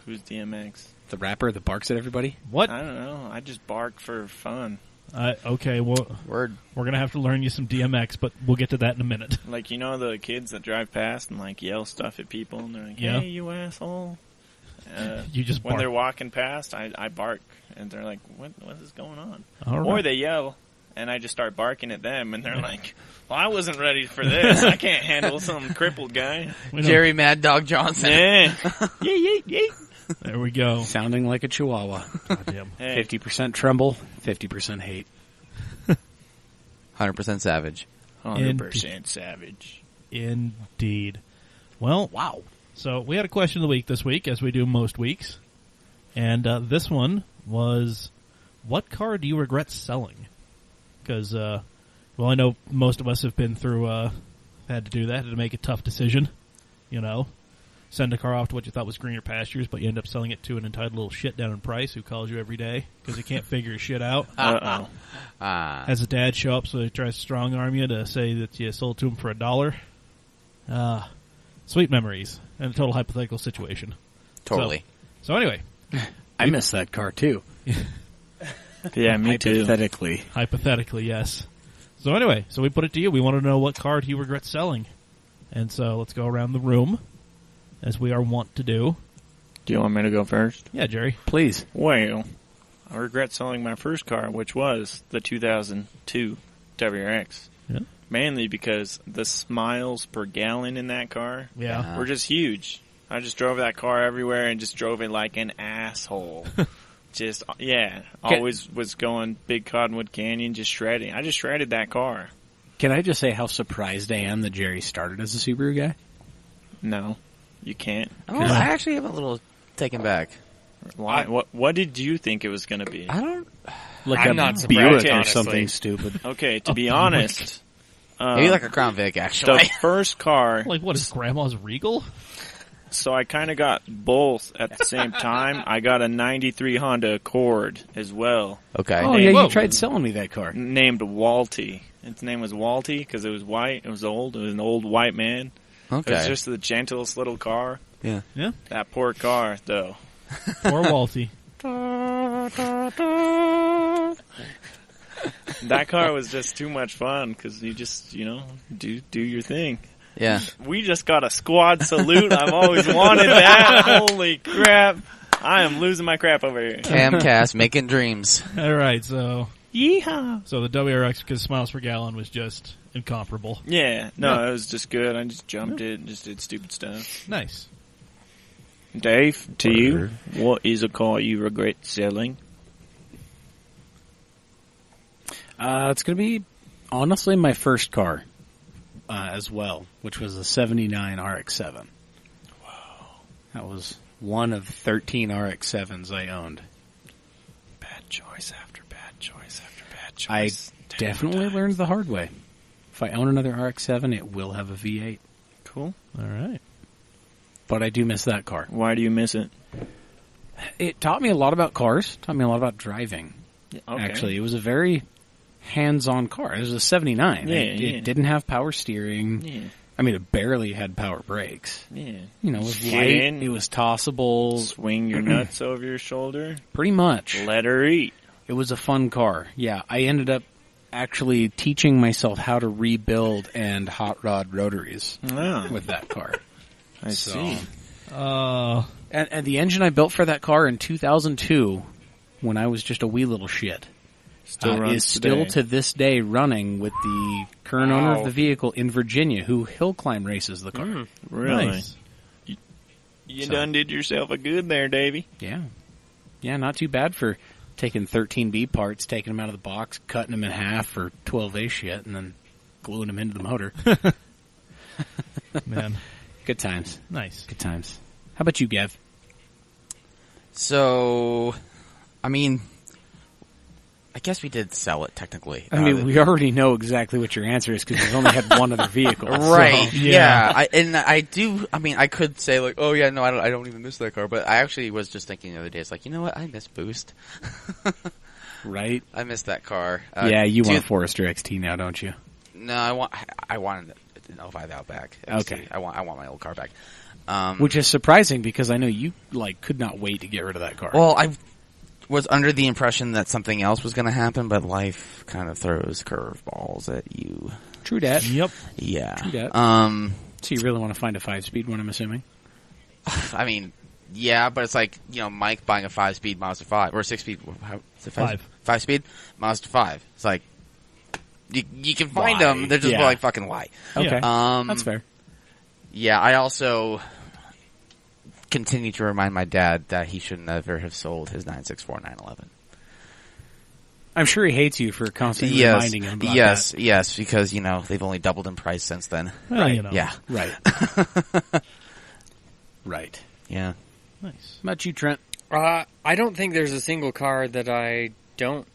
Who's DMX? The rapper that barks at everybody? What? I don't know. I just bark for fun. Okay, well, Word. we're going to have to learn you some DMX, but we'll get to that in a minute. Like, you know the kids that drive past and, like, yell stuff at people, and they're like, Yeah. hey, you asshole. You just When bark. they're walking past, I bark, and they're like, what is going on? All right. Or they yell, and I just start barking at them, and they're like, well, I wasn't ready for this. I can't handle some crippled guy. We don't- Jerry Mad Dog Johnson. Yeah. Yeah. There we go. Sounding like a chihuahua. Goddamn. Hey, 50% tremble, 50% hate. 100% savage. 100% savage. Indeed. Well, wow. So we had a question of the week this week, as we do most weeks. And this one was, what car do you regret selling? Because, well, I know most of us have been through, had to do that, had to make a tough decision. You know, send a car off to what you thought was greener pastures, but you end up selling it to an entitled little shit down in price who calls you every day because he can't figure his shit out. Uh-oh. Has a dad show up, so he tries to strong arm you to say that you sold to him for $1. Sweet memories and a total hypothetical situation. Totally. So anyway, I miss that car, too. Yeah, me too. hypothetically, yes. So anyway, so we put it to you. We want to know what car do you regret selling? And so let's go around the room, as we are wont to do. Do you want me to go first? Yeah, Jerry. Please. Well, I regret selling my first car, which was the 2002 WRX. Yeah. Mainly because the miles per gallon in that car Yeah. were just huge. I just drove that car everywhere and just drove it like an asshole. Always was going big Cottonwood Canyon, just shredding. I just shredded that car. Can I just say how surprised I am that Jerry started as a Subaru guy? No, you can't. Oh, I actually am a little taken back. Why? What did you think it was going to be? I don't... Like I'm a not surprised, Buick or honestly. something stupid. Okay, to be honest, Maybe like a Crown Vic, actually. the first car. Like, what is Grandma's Regal? So I kind of got both at the same time. I got a 93 Honda Accord as well, Okay. Oh, yeah, Whoa. you tried selling me that car. named Walty. Its name was Walty because it was white. It was old. It was an old white man. It was Okay. just the gentlest little car. Yeah. Yeah. That poor car, though. Poor Walty. That car was just too much fun because you just, do your thing. Yeah. We just got a squad salute. I've always wanted that. Holy crap. I am losing my crap over here. Camcast, making dreams. All right, so Yeehaw. the WRX, because miles per gallon was just incomparable. Yeah, no, it was just good. I just jumped it and just did stupid stuff. Nice. Dave, to you, what is a car you regret selling? It's going to be, honestly, my first car as well, which was a 79 RX-7. Wow. That was one of 13 RX-7s I owned. Bad choice after bad choice after bad I choice. definitely learned the hard way. If I own another RX-7, it will have a V8. Cool. All right. But I do miss that car. Why do you miss it? It taught me a lot about cars. Taught me a lot about driving. Okay. Actually, it was a very hands-on car. It was a 79. Yeah, It didn't have power steering. Yeah. I mean, it barely had power brakes. Yeah. You know, it was Get light. in. It was tossable. Swing your nuts over your shoulder. Pretty much. Let her eat. It was a fun car. Yeah, I ended up actually teaching myself how to rebuild and hot rod rotaries Oh, with that car. I see. And the engine I built for that car in 2002, when I was just a wee little shit, Still runs is still today. to this day running with the current owner of the vehicle in Virginia, who hill climb races the car. Really? Nice. You done did yourself a good there, Davey. Yeah. Yeah, not too bad for taking 13B parts, taking them out of the box, cutting them in half for 12A shit, and then gluing them into the motor. Man, Good times. nice. Good times. How about you, Gav? So, I mean, I guess we did sell it technically. I mean, we already know exactly what your answer is because you've only had one other vehicle. Right. So. Yeah. I could say like, oh yeah, no, I don't even miss that car. But I actually was just thinking the other day, it's like, you know what? I miss Boost. Right? I miss that car. Yeah, you want a Forester XT now, don't you? No, I wanted an 05 Outback. XT. Okay. I want my old car back. Which is surprising because I know you could not wait to get rid of that car. Well, I was under the impression that something else was going to happen, but life kind of throws curveballs at you. True dat. Yep. Yeah. True dat. So you really want to find a 5-speed one, I'm assuming? I mean, yeah, but it's like, Mike buying a 5-speed Mazda 5 or a 6-speed. How, is it 5? 5-speed Mazda 5. It's like you can find Why? them. They're just Yeah. like fucking why. Okay, Yeah. that's fair. Yeah, I also continue to remind my dad that he should never have sold his 964 911. I'm sure he hates you for constantly reminding him about that. Yes, because they've only doubled in price since then. Well, Yeah, Right. Right. yeah. Nice. How about you, Trent? I don't think there's a single car that I don't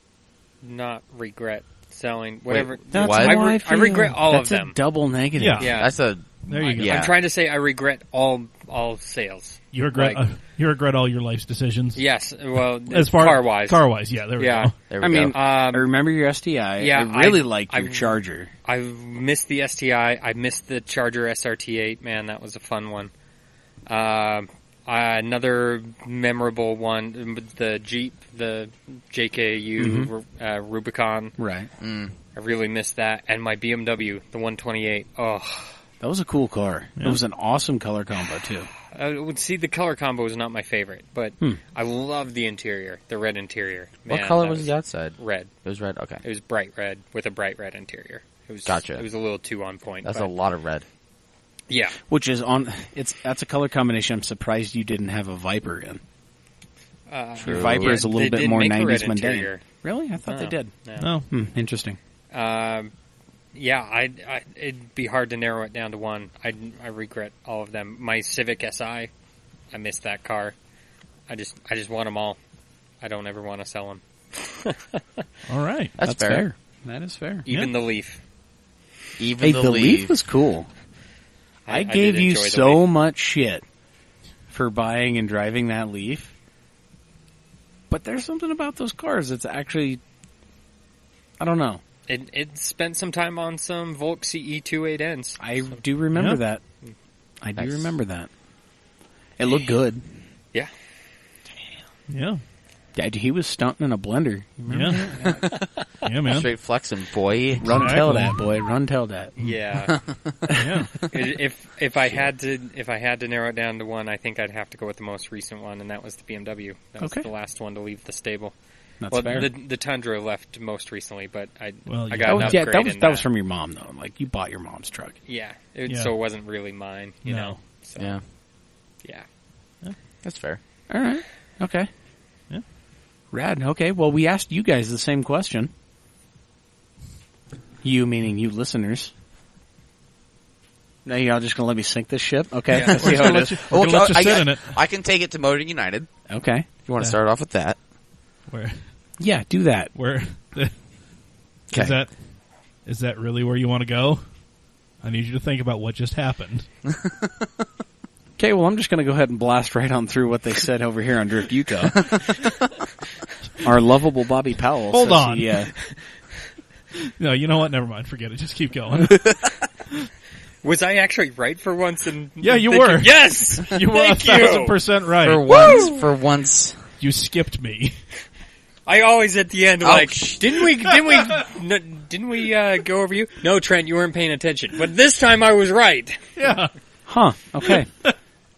not regret selling. Whatever. Wait, That's What? how I feel. regret all That's of them. a double negative. Yeah. Yeah. That's a There you go. Yeah. I'm trying to say I regret all sales. You regret you regret all your life's decisions. Yes. Well, As far car wise. yeah. There we Yeah. go. there we I mean, go. I remember your STI. yeah, I really I- liked your I- Charger. I missed the STI. I missed the Charger SRT8. Man, that was a fun one. Another memorable one, the Jeep, the JKU Rubicon. Right. I really missed that. And my BMW, the 128. Oh, That was a cool car. Yeah. It was an awesome color combo, too. I would see the color combo is not my favorite, but I love the interior, the red interior. What Man, color that was the outside? Red. It was red. Okay, It was bright red with a bright red interior. It was Gotcha. It was a little too on point. that's but, a lot of red. Yeah. Which is that's a color combination I'm surprised you didn't have a Viper in. Your Viper is a little They bit didn't more make the red 90s mundane. interior. Really? I thought they No. did. No. Oh, Interesting. Yeah, it'd be hard to narrow it down to one. I regret all of them. My Civic Si, I missed that car. I just want them all. I don't ever want to sell them. all right. That's fair. That is fair. Even the Leaf. Even Hey, the the Leaf. Leaf was cool. I did gave you enjoy the so Leaf. much shit for buying and driving that Leaf. But there's something about those cars that's actually, I don't know. It spent some time on some Volk CE28Ns. I do remember Yeah. that. I do Nice. remember that. It looked good. Yeah. Yeah. Yeah, he was stunting in a blender. You remember Yeah. Yeah, man. Straight flexing, boy. Run tell Exactly. that, boy. Run tell that. Yeah. Yeah. if I had to narrow it down to one, I think I'd have to go with the most recent one, and that was the BMW. That was Okay. the last one to leave the stable. That's well, fair. the Tundra left most recently, but I Well, got yeah. an upgrade that was in that was from your mom though. Like you bought your mom's truck. Yeah, Yeah. so it wasn't really mine, you No. know. So, Yeah, yeah. that's fair. All right. Okay. Yeah. Rad. Okay. Well, we asked you guys the same question. You meaning you listeners. Now y'all just gonna let me sink this ship? Okay. Yeah. Let's see how it is. We're gonna let you sit in it. I can take it to Motor United. Okay. If you want to Yeah. start off with that. Where Yeah. Do that. Okay. is that really where you want to go? I need you to think about what just happened. Okay. Well, I'm just gonna go ahead and blast right on through what they said over here on Drift Utah. Our lovable Bobby Powell. Hold says on. he, No, you know what? Never mind. Forget it. Just keep going. Was I actually right for once? And Yeah, you were. Yes, You were Thank you. 1,000% right. For once. You skipped me. I always at the end Ouch. like, didn't we go over you? No, Trent, you weren't paying attention. But this time I was right. Yeah. Huh. Okay.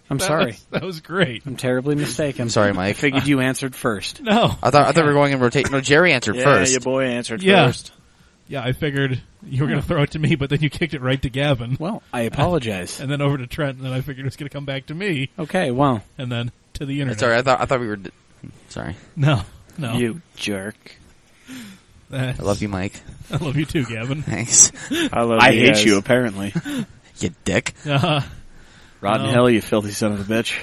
I'm sorry. That was great. I'm terribly mistaken. I'm sorry, I Mike. figured you answered first. No. I thought we were going in rotation. No, Jerry answered first. your boy answered Yeah. first. Yeah, I figured you were going to throw it to me, but then you kicked it right to Gavin. Well, I apologize. And then over to Trent, and then I figured it was going to come back to me, Okay, well, and then to the internet. Sorry, I thought we were. Sorry, No. you jerk. I I love you, Mike. I love you too, Gavin. Thanks, I love I you hate guys. you, apparently. you dick. Rotten No. hell, you filthy son of a bitch.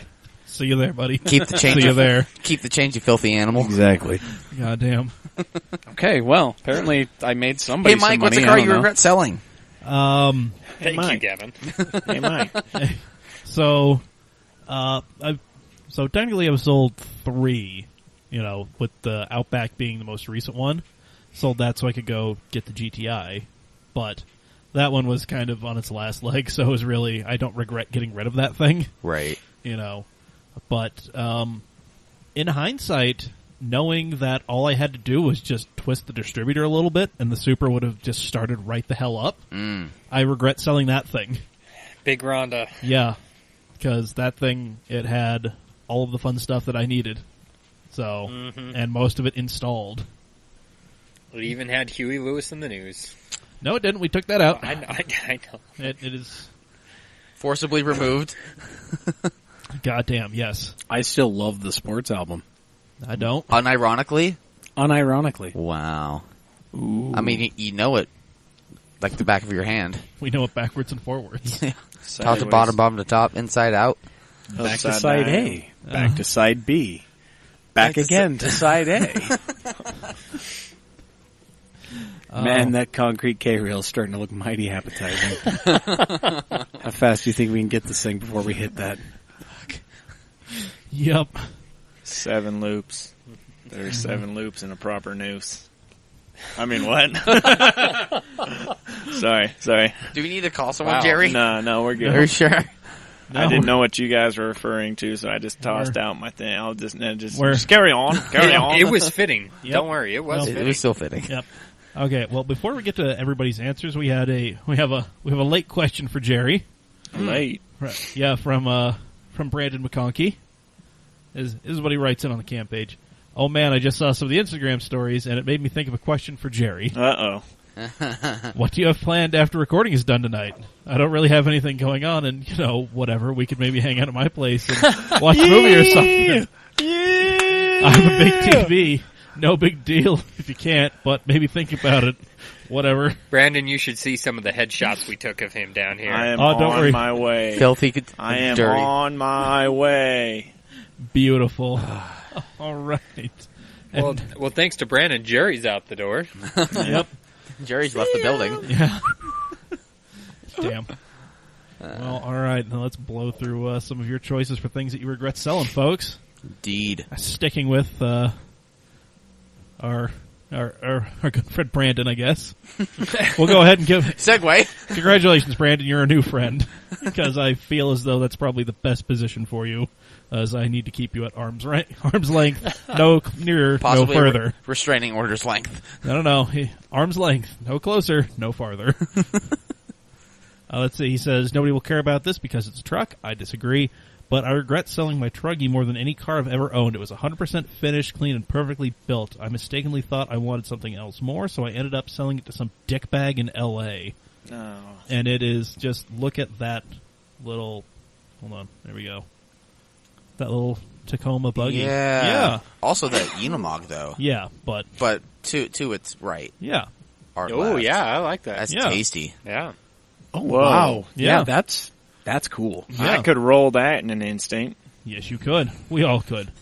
See you there, buddy. Keep the change. See you there. Keep the change, you filthy animal. Exactly. Goddamn. Okay, well, apparently I made somebody Hey, Mike, some what's money. the car I you don't know. regret selling? Thank you, Mike. Gavin. Hey, Mike. So, so technically I've sold 3, with the Outback being the most recent one. Sold that so I could go get the GTI. But that one was kind of on its last leg, so it was really, I don't regret getting rid of that thing. Right. But in hindsight, knowing that all I had to do was just twist the distributor a little bit and the Super would have just started right the hell up, I regret selling that thing. Big Rhonda. Yeah, because that thing, it had all of the fun stuff that I needed. So, and most of it installed. It even had Huey Lewis in the News. No, it didn't. We took that out. I know. It is Forcibly removed. goddamn, yes. I still love the sports album. I don't. Unironically? Unironically. Wow. Ooh. I mean, you know it like the back of your hand. We know it backwards and forwards. Top to bottom, bottom to top, inside out. Back to side A. Back to side B. Back again to side A. Man, that concrete K-reel is starting to look mighty appetizing. How fast do you think we can get this thing before we hit that? Yep. 7 loops. There's 7 loops in a proper noose. I mean, what? Sorry. Do we need to call someone, Jerry? No, we're good. Are you sure? No. I didn't know what you guys were referring to, so I just tossed out my thing. I'll just carry on. Carry on. It was fitting. Yep. Don't worry, it was It fitting. was still fitting. Yep. Okay. Well, before we get to everybody's answers, we have a late question for Jerry. Late. Right. Yeah, from Brandon McConkey. This is what he writes in on the camp page. Oh man, I just saw some of the Instagram stories, and it made me think of a question for Jerry. Uh-oh. What do you have planned after recording is done tonight? I don't really have anything going on, and, whatever. We could maybe hang out at my place and watch a movie or something. Yeah! I have a big TV. No big deal if you can't, but maybe think about it. Whatever. Brandon, you should see some of the headshots we took of him down here. I am don't on worry. my way. Filthy, I am dirty. on my way. Beautiful. All right. Well, thanks to Brandon, Jerry's out the door. Yep. Jerry's left the building. Yeah. Damn. Well, all right. Now let's blow through some of your choices for things that you regret selling, folks. Indeed. Sticking with our good friend Brandon, I guess. We'll go ahead and give Segue. congratulations, Brandon. You're a new friend, because I feel as though that's probably the best position for you, as I need to keep you at arm's length, no nearer, Possibly no further. Restraining orders length. I don't know. Arm's length, no closer, no farther. Let's see. He says, nobody will care about this because it's a truck. I disagree. But I regret selling my Truggy more than any car I've ever owned. It was 100% finished, clean, and perfectly built. I mistakenly thought I wanted something else more, so I ended up selling it to some dickbag in L.A. Oh. And it is just, look at that little, hold on, there we go. That little Tacoma buggy. Yeah. Also the Unimog, though. Yeah, but to its right. yeah. Art Oh, Labs. yeah, I like that. That's Yeah. tasty. Yeah. Oh, Whoa. wow. Yeah. Yeah, that's cool. Yeah. I could roll that in an instinct. Yes, you could. We all could.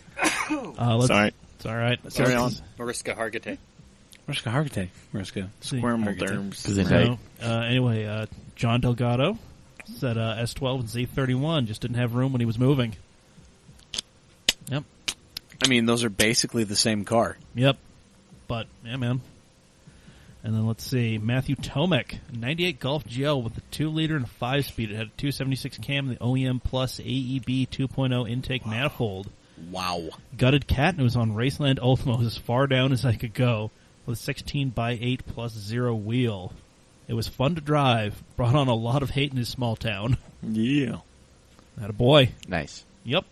Sorry. It's all right. Carry on. Mariska Hargitay. Mariska Hargitay. Mariska. See. Squirmel Hargitay. derms. So, anyway, John Delgado said S12 and Z31 just didn't have room when he was moving. Yep. I mean, those are basically the same car. Yep. But, yeah, man. And then let's see, Matthew Tomek, 98 Golf GL with a 2-liter and 5-speed. It had a 276 cam, the OEM Plus AEB 2.0 intake manifold. Wow. Gutted cat, and it was on Raceland Ultimos as far down as I could go, with a 16x8 plus 0 wheel. It was fun to drive, brought on a lot of hate in his small town. Yeah. Had a boy. Nice. Yep.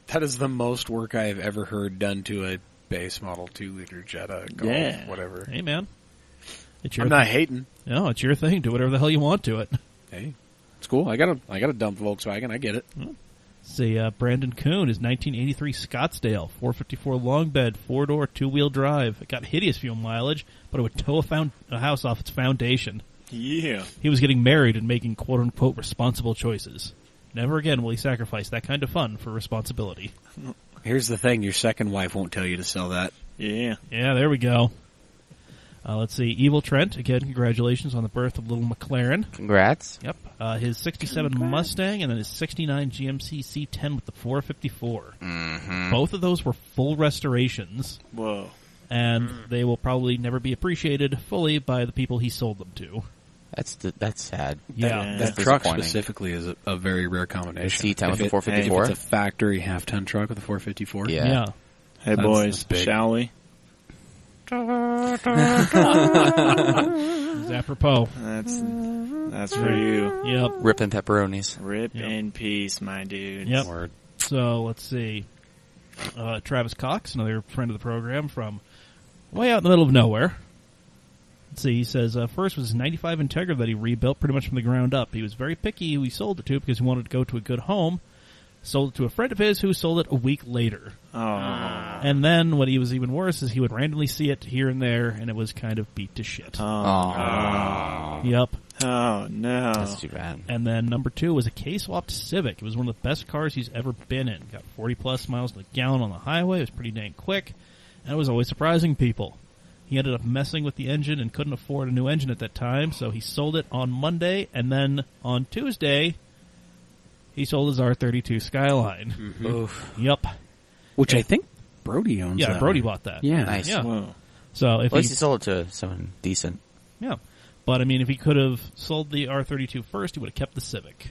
That is the most work I have ever heard done to a base model 2-liter Jetta, Golf, Yeah. whatever. Hey, man. It's your I'm not hating. No, it's your thing. Do whatever the hell you want to it. Hey, it's cool. I got a dump Volkswagen. I get it. See, Brandon Kuhn is 1983 Scottsdale, 454 long bed, 4-door, 2-wheel drive. It got hideous fuel mileage, but it would tow a house off its foundation. Yeah. He was getting married and making quote-unquote responsible choices. Never again will he sacrifice that kind of fun for responsibility. Here's the thing. Your second wife won't tell you to sell that. Yeah. Yeah, there we go. Let's see, Evil Trent, again, congratulations on the birth of little McLaren. Congrats. Yep. His 67 Mustang and then his 69 GMC C10 with the 454. Mm-hmm. Both of those were full restorations. Whoa. And they will probably never be appreciated fully by the people he sold them to. That's sad. Yeah. That That's truck disappointing. specifically is a very rare combination. The C10 with If the 454? If it's a factory half-ton truck with a 454. Yeah. Yeah. Hey, That's boys, big. shall we? It's apropos. That's for you. Yep. Ripping pepperonis. Rip Yep. in peace, my dude. Yep. Word. So let's see. Travis Cox, another friend of the program from way out in the middle of nowhere. Let's see. He says first was his 95 Integra that he rebuilt pretty much from the ground up. He was very picky who he sold it to because he wanted to go to a good home. Sold it to a friend of his who sold it a week later. Oh. And then what he was even worse is he would randomly see it here and there, and it was kind of beat to shit. Oh, Yep. Oh, no. that's too bad. And then number 2 was a K-swapped Civic. It was one of the best cars he's ever been in. Got 40-plus miles to the gallon on the highway. It was pretty dang quick, and it was always surprising people. He ended up messing with the engine and couldn't afford a new engine at that time, so he sold it on Monday, and then on Tuesday, he sold his R32 Skyline. Mm-hmm. Oof. Yep. Which I think Brody owns. Yeah, that Brody one. bought that. Yeah. Nice. Yeah. Whoa. So if At least he, he sold it to someone decent. yeah. But I mean, if he could have sold the R32 first, he would have kept the Civic.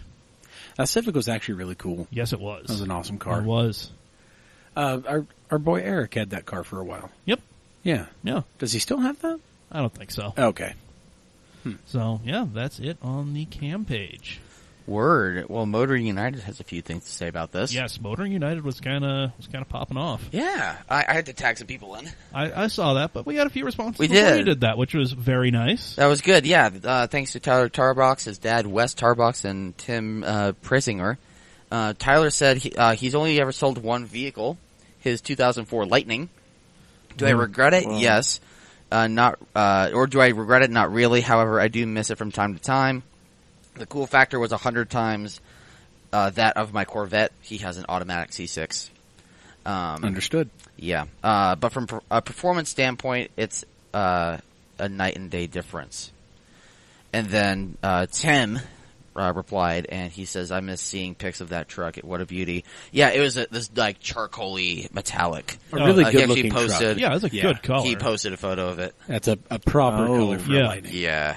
That Civic was actually really cool. Yes, it was. That was an awesome car. It was. Our boy Eric had that car for a while. Yep. Yeah. Yeah. Does he still have that? I don't think so. Okay. So yeah, that's it on the cam page. Word. Well, Motor United has a few things to say about this. Yes, Motoring United was kind of popping off. Yeah. I had to tag some people in. I saw that, but we got a few responses We before did. you did that, which was very nice. That was good, yeah. Thanks to Tyler Tarbox, his dad Wes Tarbox, and Tim Prisinger. Tyler said he's only ever sold one vehicle, his 2004 Lightning. Do I regret it? Wow. Yes. Or do I regret it? Not really. However, I do miss it from time to time. The cool factor was 100 times that of my Corvette. He has an automatic C6. Understood. Yeah. But from a performance standpoint, it's a night and day difference. And then Tim replied, and he says, I miss seeing pics of that truck. What a beauty. Yeah, it was this like charcoaly metallic. A really He good actually looking posted, truck. Yeah, it was a good color. He posted a photo of it. That's a proper Oh, color for yeah. a Lightning. Yeah.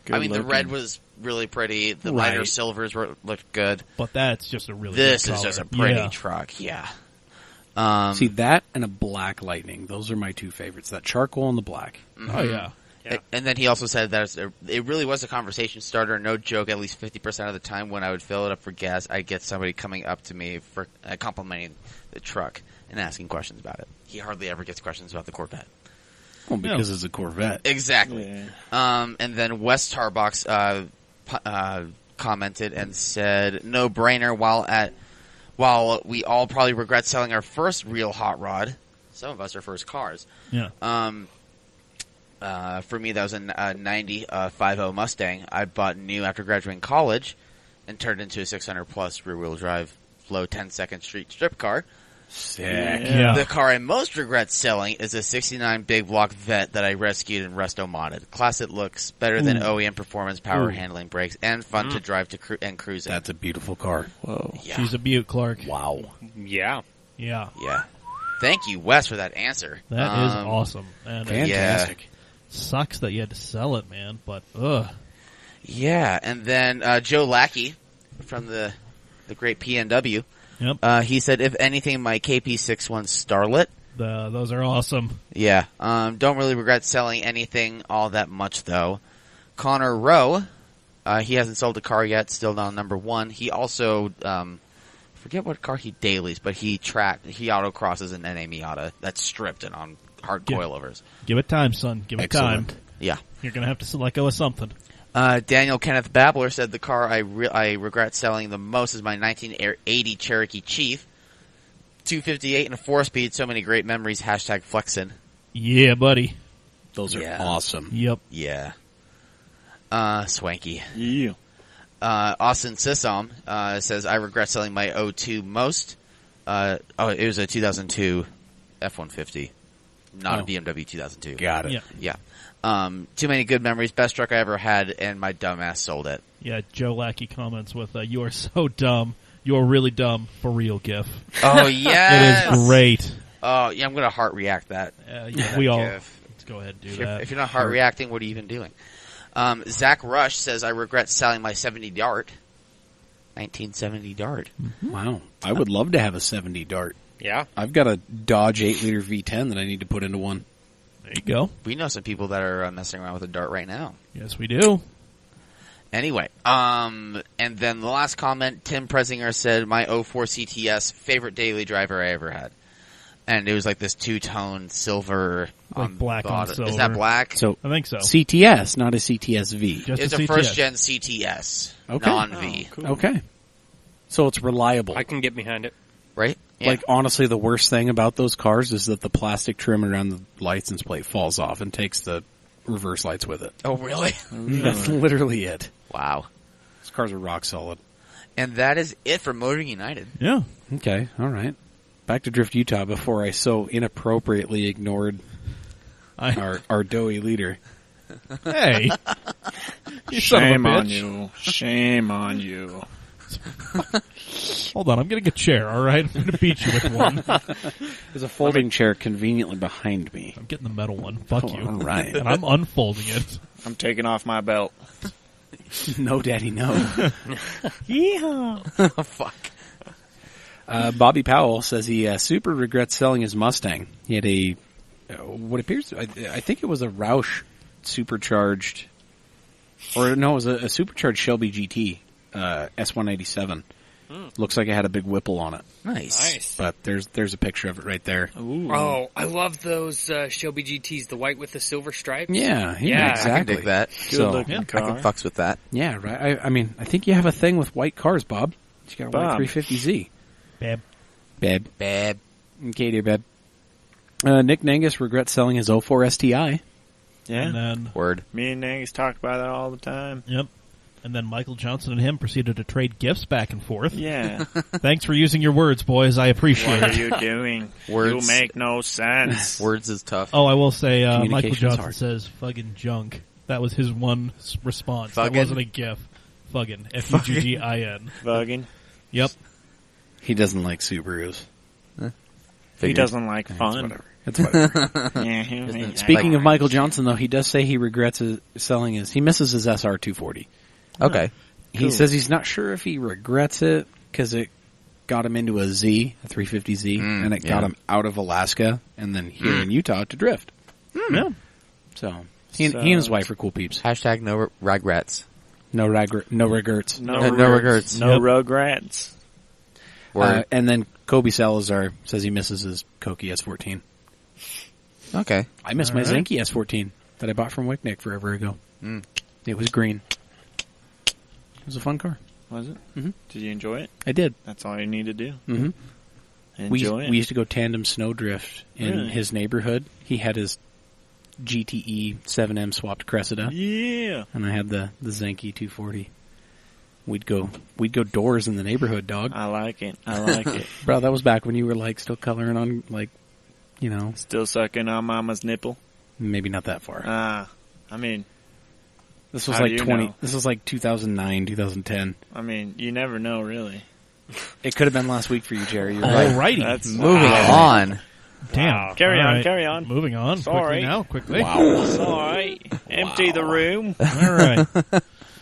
Good I mean, the red looking. was really pretty. The Right. lighter silvers looked good. But that's just a really This good is color. just a pretty Yeah. truck. Yeah. See, that and a black Lightning. Those are my two favorites. That charcoal and the black. Oh yeah. Yeah. And then he also said that it really was a conversation starter. No joke, at least 50% of the time when I would fill it up for gas, I'd get somebody coming up to me for complimenting the truck and asking questions about it. He hardly ever gets questions about the Corvette. Well, because it's a Corvette. Exactly. Yeah. And then Wes Tarbox commented and said, "No brainer." While we all probably regret selling our first real hot rod, some of us our first cars. Yeah. For me, that was a 90 5.0 Mustang. I bought new after graduating college and turned into a 600 plus rear wheel drive, low 10-second street strip car. Sick. Yeah. The car I most regret selling is a 69 big block Vet that I rescued and resto modded. Classic looks, better than OEM performance, power handling, brakes, and fun to drive to and cruising. That's a beautiful car. Whoa. Yeah. She's a beaut, Clark. Wow. Yeah. Yeah. Yeah. Thank you, Wes, for that answer. That is awesome. And it Fantastic. sucks that you had to sell it, man, but ugh. Yeah, and then Joe Lackey from the great PNW. Yep. He said, if anything, my KP61 Starlet. Those are awesome. Yeah. Don't really regret selling anything all that much, though. Connor Rowe, he hasn't sold a car yet, still down number 1. He also, forget what car he dailies, but he autocrosses an NA Miata that's stripped and on hard Yeah. coilovers. Give it time, son. Give it Excellent. time. Yeah. You're gonna have to let go of something. Daniel Kenneth Babbler said the car I regret selling the most is my 1980 Cherokee Chief. 258 and a 4-speed, so many great memories, #flexin'. Yeah, buddy. Those are Yeah. awesome. Yep. Yeah. Swanky. Yeah. Austin Sissom says, I regret selling my 02 most. It was a 2002 F-150, not a BMW 2002. Got it. Yeah. Yeah. Too many good memories, best truck I ever had, and my dumbass sold it. Yeah, Joe Lackey comments with, you are so dumb. You're really dumb. For real, GIF. Oh, yes! It is great. Oh, yeah, I'm going to heart react that. Yeah, we all... GIF. Let's go ahead and do If that. you're not heart reacting, what are you even doing? Zach Rush says, I regret selling my 70 Dart. 1970 Dart. Wow. I would love to have a 70 Dart. Yeah. I've got a Dodge 8-liter V10 that I need to put into one. There you go. We know some people that are messing around with a Dart right now. Yes, we do. Anyway, and then the last comment, Tim Presinger said, my 04 CTS, favorite daily driver I ever had. And it was like this two-tone silver Like black on bottom. silver. Is that black? So I think so. CTS, not a CTS-V. Just It's a a CTS. first-gen CTS, Okay. non-V, Okay. So it's reliable. I can get behind it. right? Yeah. Like, honestly, the worst thing about those cars is that the plastic trim around the license plate falls off and takes the reverse lights with it. Oh, really? That's literally it. Wow. Those cars are rock solid. And that is it for Motoring United. Yeah. Okay, all right. Back to Drift Utah before I so inappropriately ignored our doughy leader. Hey. You son of a Shame bitch. on you. Shame on you. Hold on, I'm getting a chair, alright? I'm going to beat you with one. There's a folding chair conveniently behind me. I'm getting the metal one. Fuck Oh, you. all right. And I'm unfolding it. I'm taking off my belt. No, Daddy, no. Yeehaw. Oh, fuck. Bobby Powell says he super regrets selling his Mustang. He had a, what appears, I think it was a Roush supercharged, or no, it was a supercharged Shelby GT, S187. Looks like it had a big Whipple on it. Nice. But there's a picture of it right there. Ooh. Oh, I love those Shelby GTs, the white with the silver stripes. Yeah, Yeah, exactly. I can dig that. Good So, looking yeah, I car. can fucks with that. yeah, right. I mean, I think you have a thing with white cars, Bob. You got a white Bob. 350Z. Babe. Babe. Bad. Okay, dear babe. Nick Nangus regrets selling his 04 STI. Yeah. And then, Word. Me and Angus talk about that all the time. yep. And then Michael Johnson and him proceeded to trade gifts back and forth. Yeah. Thanks for using your words, boys. I appreciate What are it. you doing? Words. You make no sense. Words is tough. Oh, I will say, Michael Communication's Johnson hard. says, fucking junk. That was his one response. Fuggin'? That wasn't a gif. Fuggin'. F-U-G-G-I-N. Fuggin'. Yep. He doesn't like Subarus. He doesn't like It's fun. whatever. It's whatever. Yeah, Speaking of Michael Johnson, though, he does say he regrets selling he misses his SR 240. Okay. He Cool. says he's not sure if he regrets it because it got him into a 350Z, and it got him out of Alaska and then here in Utah to drift. Yeah. So he and his wife are cool peeps. Hashtag no regrets. No regrets. No regrets. No Yep. rugrats. Word. And then Kobe Salazar says he misses his Koki S14. Okay. I miss my All right. Zenki S14 that I bought from Wicknick forever ago. Mm. It was green. It was a fun car. Was it? Mhm. Did you enjoy it? I did. That's all you need to do. Mm-hmm. Enjoy it. We used to go tandem snowdrift in Really? his neighborhood. He had his GTE 7M swapped Cressida, Yeah. and I had the Zenki 240. We'd go doors in the neighborhood, dog. I like it. I like it. Bro, that was back when you were like still coloring on Still sucking on Mama's nipple. maybe not that far. I mean, This was how like do you 20. know? This was like 2009, 2010. you never know, really. It could have been last week for you, Jerry. You're right. Alrighty. That's Moving on. Damn. Carry All on, right. carry on. Moving on. Sorry. Quickly. Sorry. Empty the room. All right.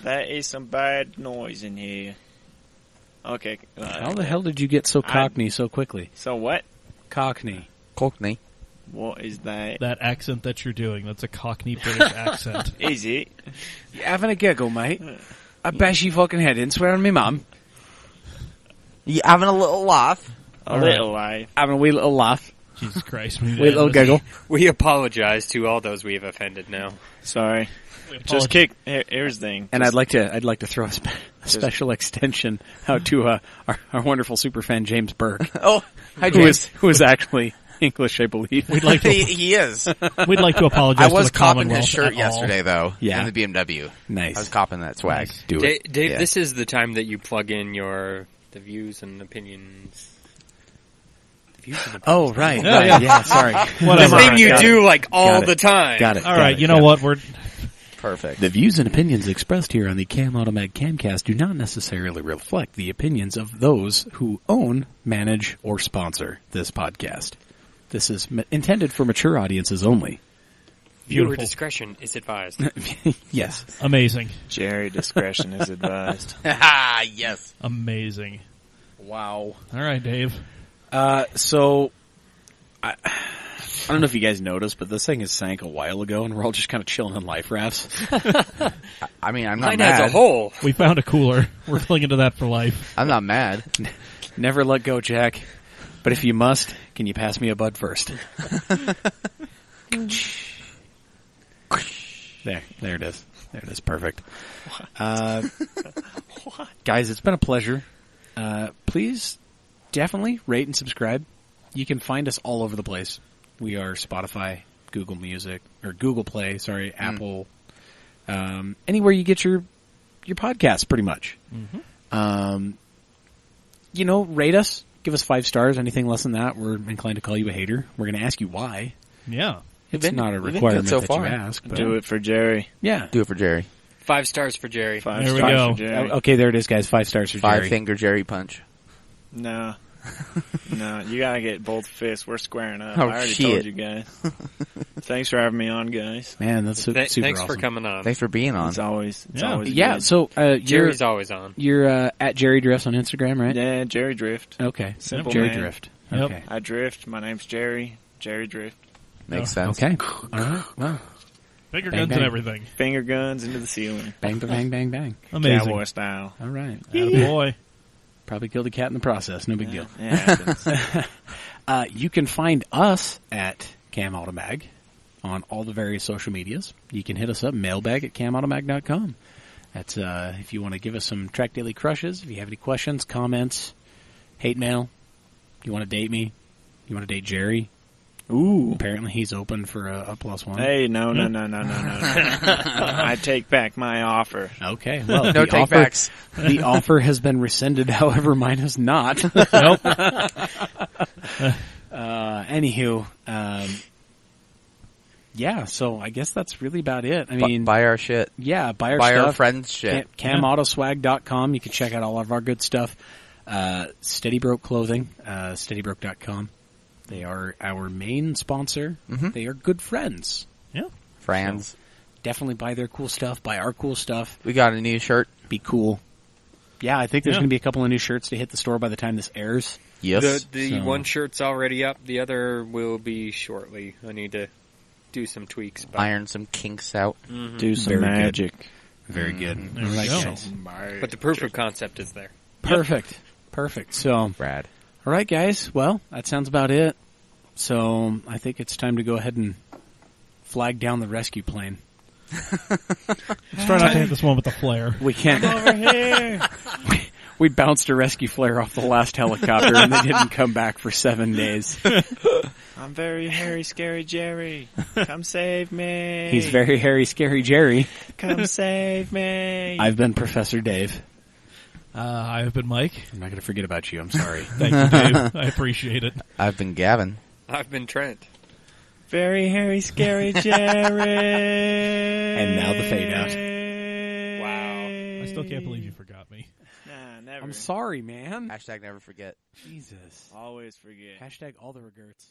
That is some bad noise in here. Okay. How the hell did you get so cockney so quickly? So what? Cockney. Cockney. What is that? That accent that you're doing, that's a Cockney British accent. Is it? You having a giggle, mate? I bet you fucking head in. Swear on me, mum. You having a little laugh? A little life. Having a wee little laugh. Jesus Christ. We need Wee to little end this. giggle. We apologize to all those we have offended now. Sorry. We Just apologize. here's the thing. And Just- I'd like to throw a special extension out to our wonderful superfan James Burke, Oh, hi, who James. is actually English, I believe. We'd like to, he is. we'd like to apologize I was to the copping Commonwealth his shirt at all. yesterday, though. Yeah. In the BMW. Nice. I was copping that swag. Do Dave, it. Dave Yeah. this is the time that you plug in the views and opinions. Oh, right. Yeah, right. yeah. Yeah, sorry. Whatever. This thing you Got do it. like all Got it. the time. Got it. All right, you know what? We're Perfect. The views and opinions expressed here on the Cam Automag Camcast do not necessarily reflect the opinions of those who own, manage, or sponsor this podcast. This is intended for mature audiences only. Viewer Beautiful. discretion is advised. Yes. Amazing. Jerry, discretion is advised. Yes. Amazing. Wow. All right, Dave. So, I don't know if you guys noticed, but this thing has sank a while ago, and we're all just kind of chilling in life rafts. I mean, I'm not Mine mad. has a hole. We found a cooler. We're clinging to that for life. I'm not mad. Never let go, Jack. But if you must, can you pass me a bud first? There it is. There it is. Perfect. Guys, it's been a pleasure. Please definitely rate and subscribe. You can find us all over the place. We are Spotify, Google Music, or Google Play, Apple, anywhere you get your podcasts, pretty much. Rate us. Give us 5 stars. Anything less than that, we're inclined to call you a hater. We're going to ask you why. Yeah. It's not a we've been good requirement so that far. you ask. But Do it for Jerry. Yeah. Do it for Jerry. 5 stars for Jerry. 5 There we stars go. for Jerry. Okay, there it is, guys. 5 stars for Jerry. 5-finger Jerry punch. No. No, you gotta get both fists. We're squaring up. Oh, I already shit. told you guys. Thanks for having me on, guys. Man, that's super Thanks awesome. for coming on. Thanks for being on. It's always Yeah, good. so Jerry's always on. you're at Jerry Drifts on Instagram, right? Yeah, Jerry Drift. Okay. Simple Jerry man. Drift. Yep. Okay. I drift. My name's Jerry. Jerry Drift. Makes sense. Okay. All right. Well, Bigger Bang, guns bang. and everything. Finger guns into the ceiling. bang, bang, bang, bang. Amazing. Cowboy style. All right. Attaboy. Probably killed a cat in the process. No big deal. Yeah, it happens. You can find us at Cam Automag on all the various social medias. You can hit us up, mailbag at camautomag.com. That's if you want to give us some Track Daily crushes, if you have any questions, comments, hate mail, you want to date me, you want to date Jerry. Ooh. Apparently he's open for a +1. Hey, no. I take back my offer. Okay, well, No the offer, takebacks. the offer has been rescinded, however, mine has not. Nope. Anywho, yeah, so I guess that's really about it. I mean, Buy our shit. yeah, buy our Buy stuff. our friends' shit. CamAutoswag.com. You can check out all of our good stuff. Steady Broke Clothing, steadybroke.com. They are our main sponsor. They are good friends. Yeah. Friends. Definitely buy their cool stuff. Buy our cool stuff. We got a new shirt. Be cool. Yeah, I think there's Yeah. going to be a couple of new shirts to hit the store by the time this airs. Yes. The So- one shirt's already up. The other will be shortly. I need to do some tweaks. But, Iron some kinks out. Do some Very good. magic. Very good. There All we right, go. guys. but the proof of concept is there. Perfect. Perfect. So, Brad. all right, guys. Well, that sounds about it. So, I think it's time to go ahead and flag down the rescue plane. Let's try not to hit this one with the flare. We can't. Over here. We bounced a rescue flare off the last helicopter, and they didn't come back for 7 days. I'm very hairy, scary Jerry. Come save me. He's very hairy, scary Jerry. Come save me. I've been Professor Dave. I have been Mike. I'm not going to forget about you. I'm sorry. Thank you, Dave. I appreciate it. I've been Gavin. I've been Trent. Very hairy, scary Jerry. And now the fade out. Wow. I still can't believe you forgot me. Nah, never. I'm sorry, man. Hashtag never forget. Jesus. Always forget. Hashtag all the regrets.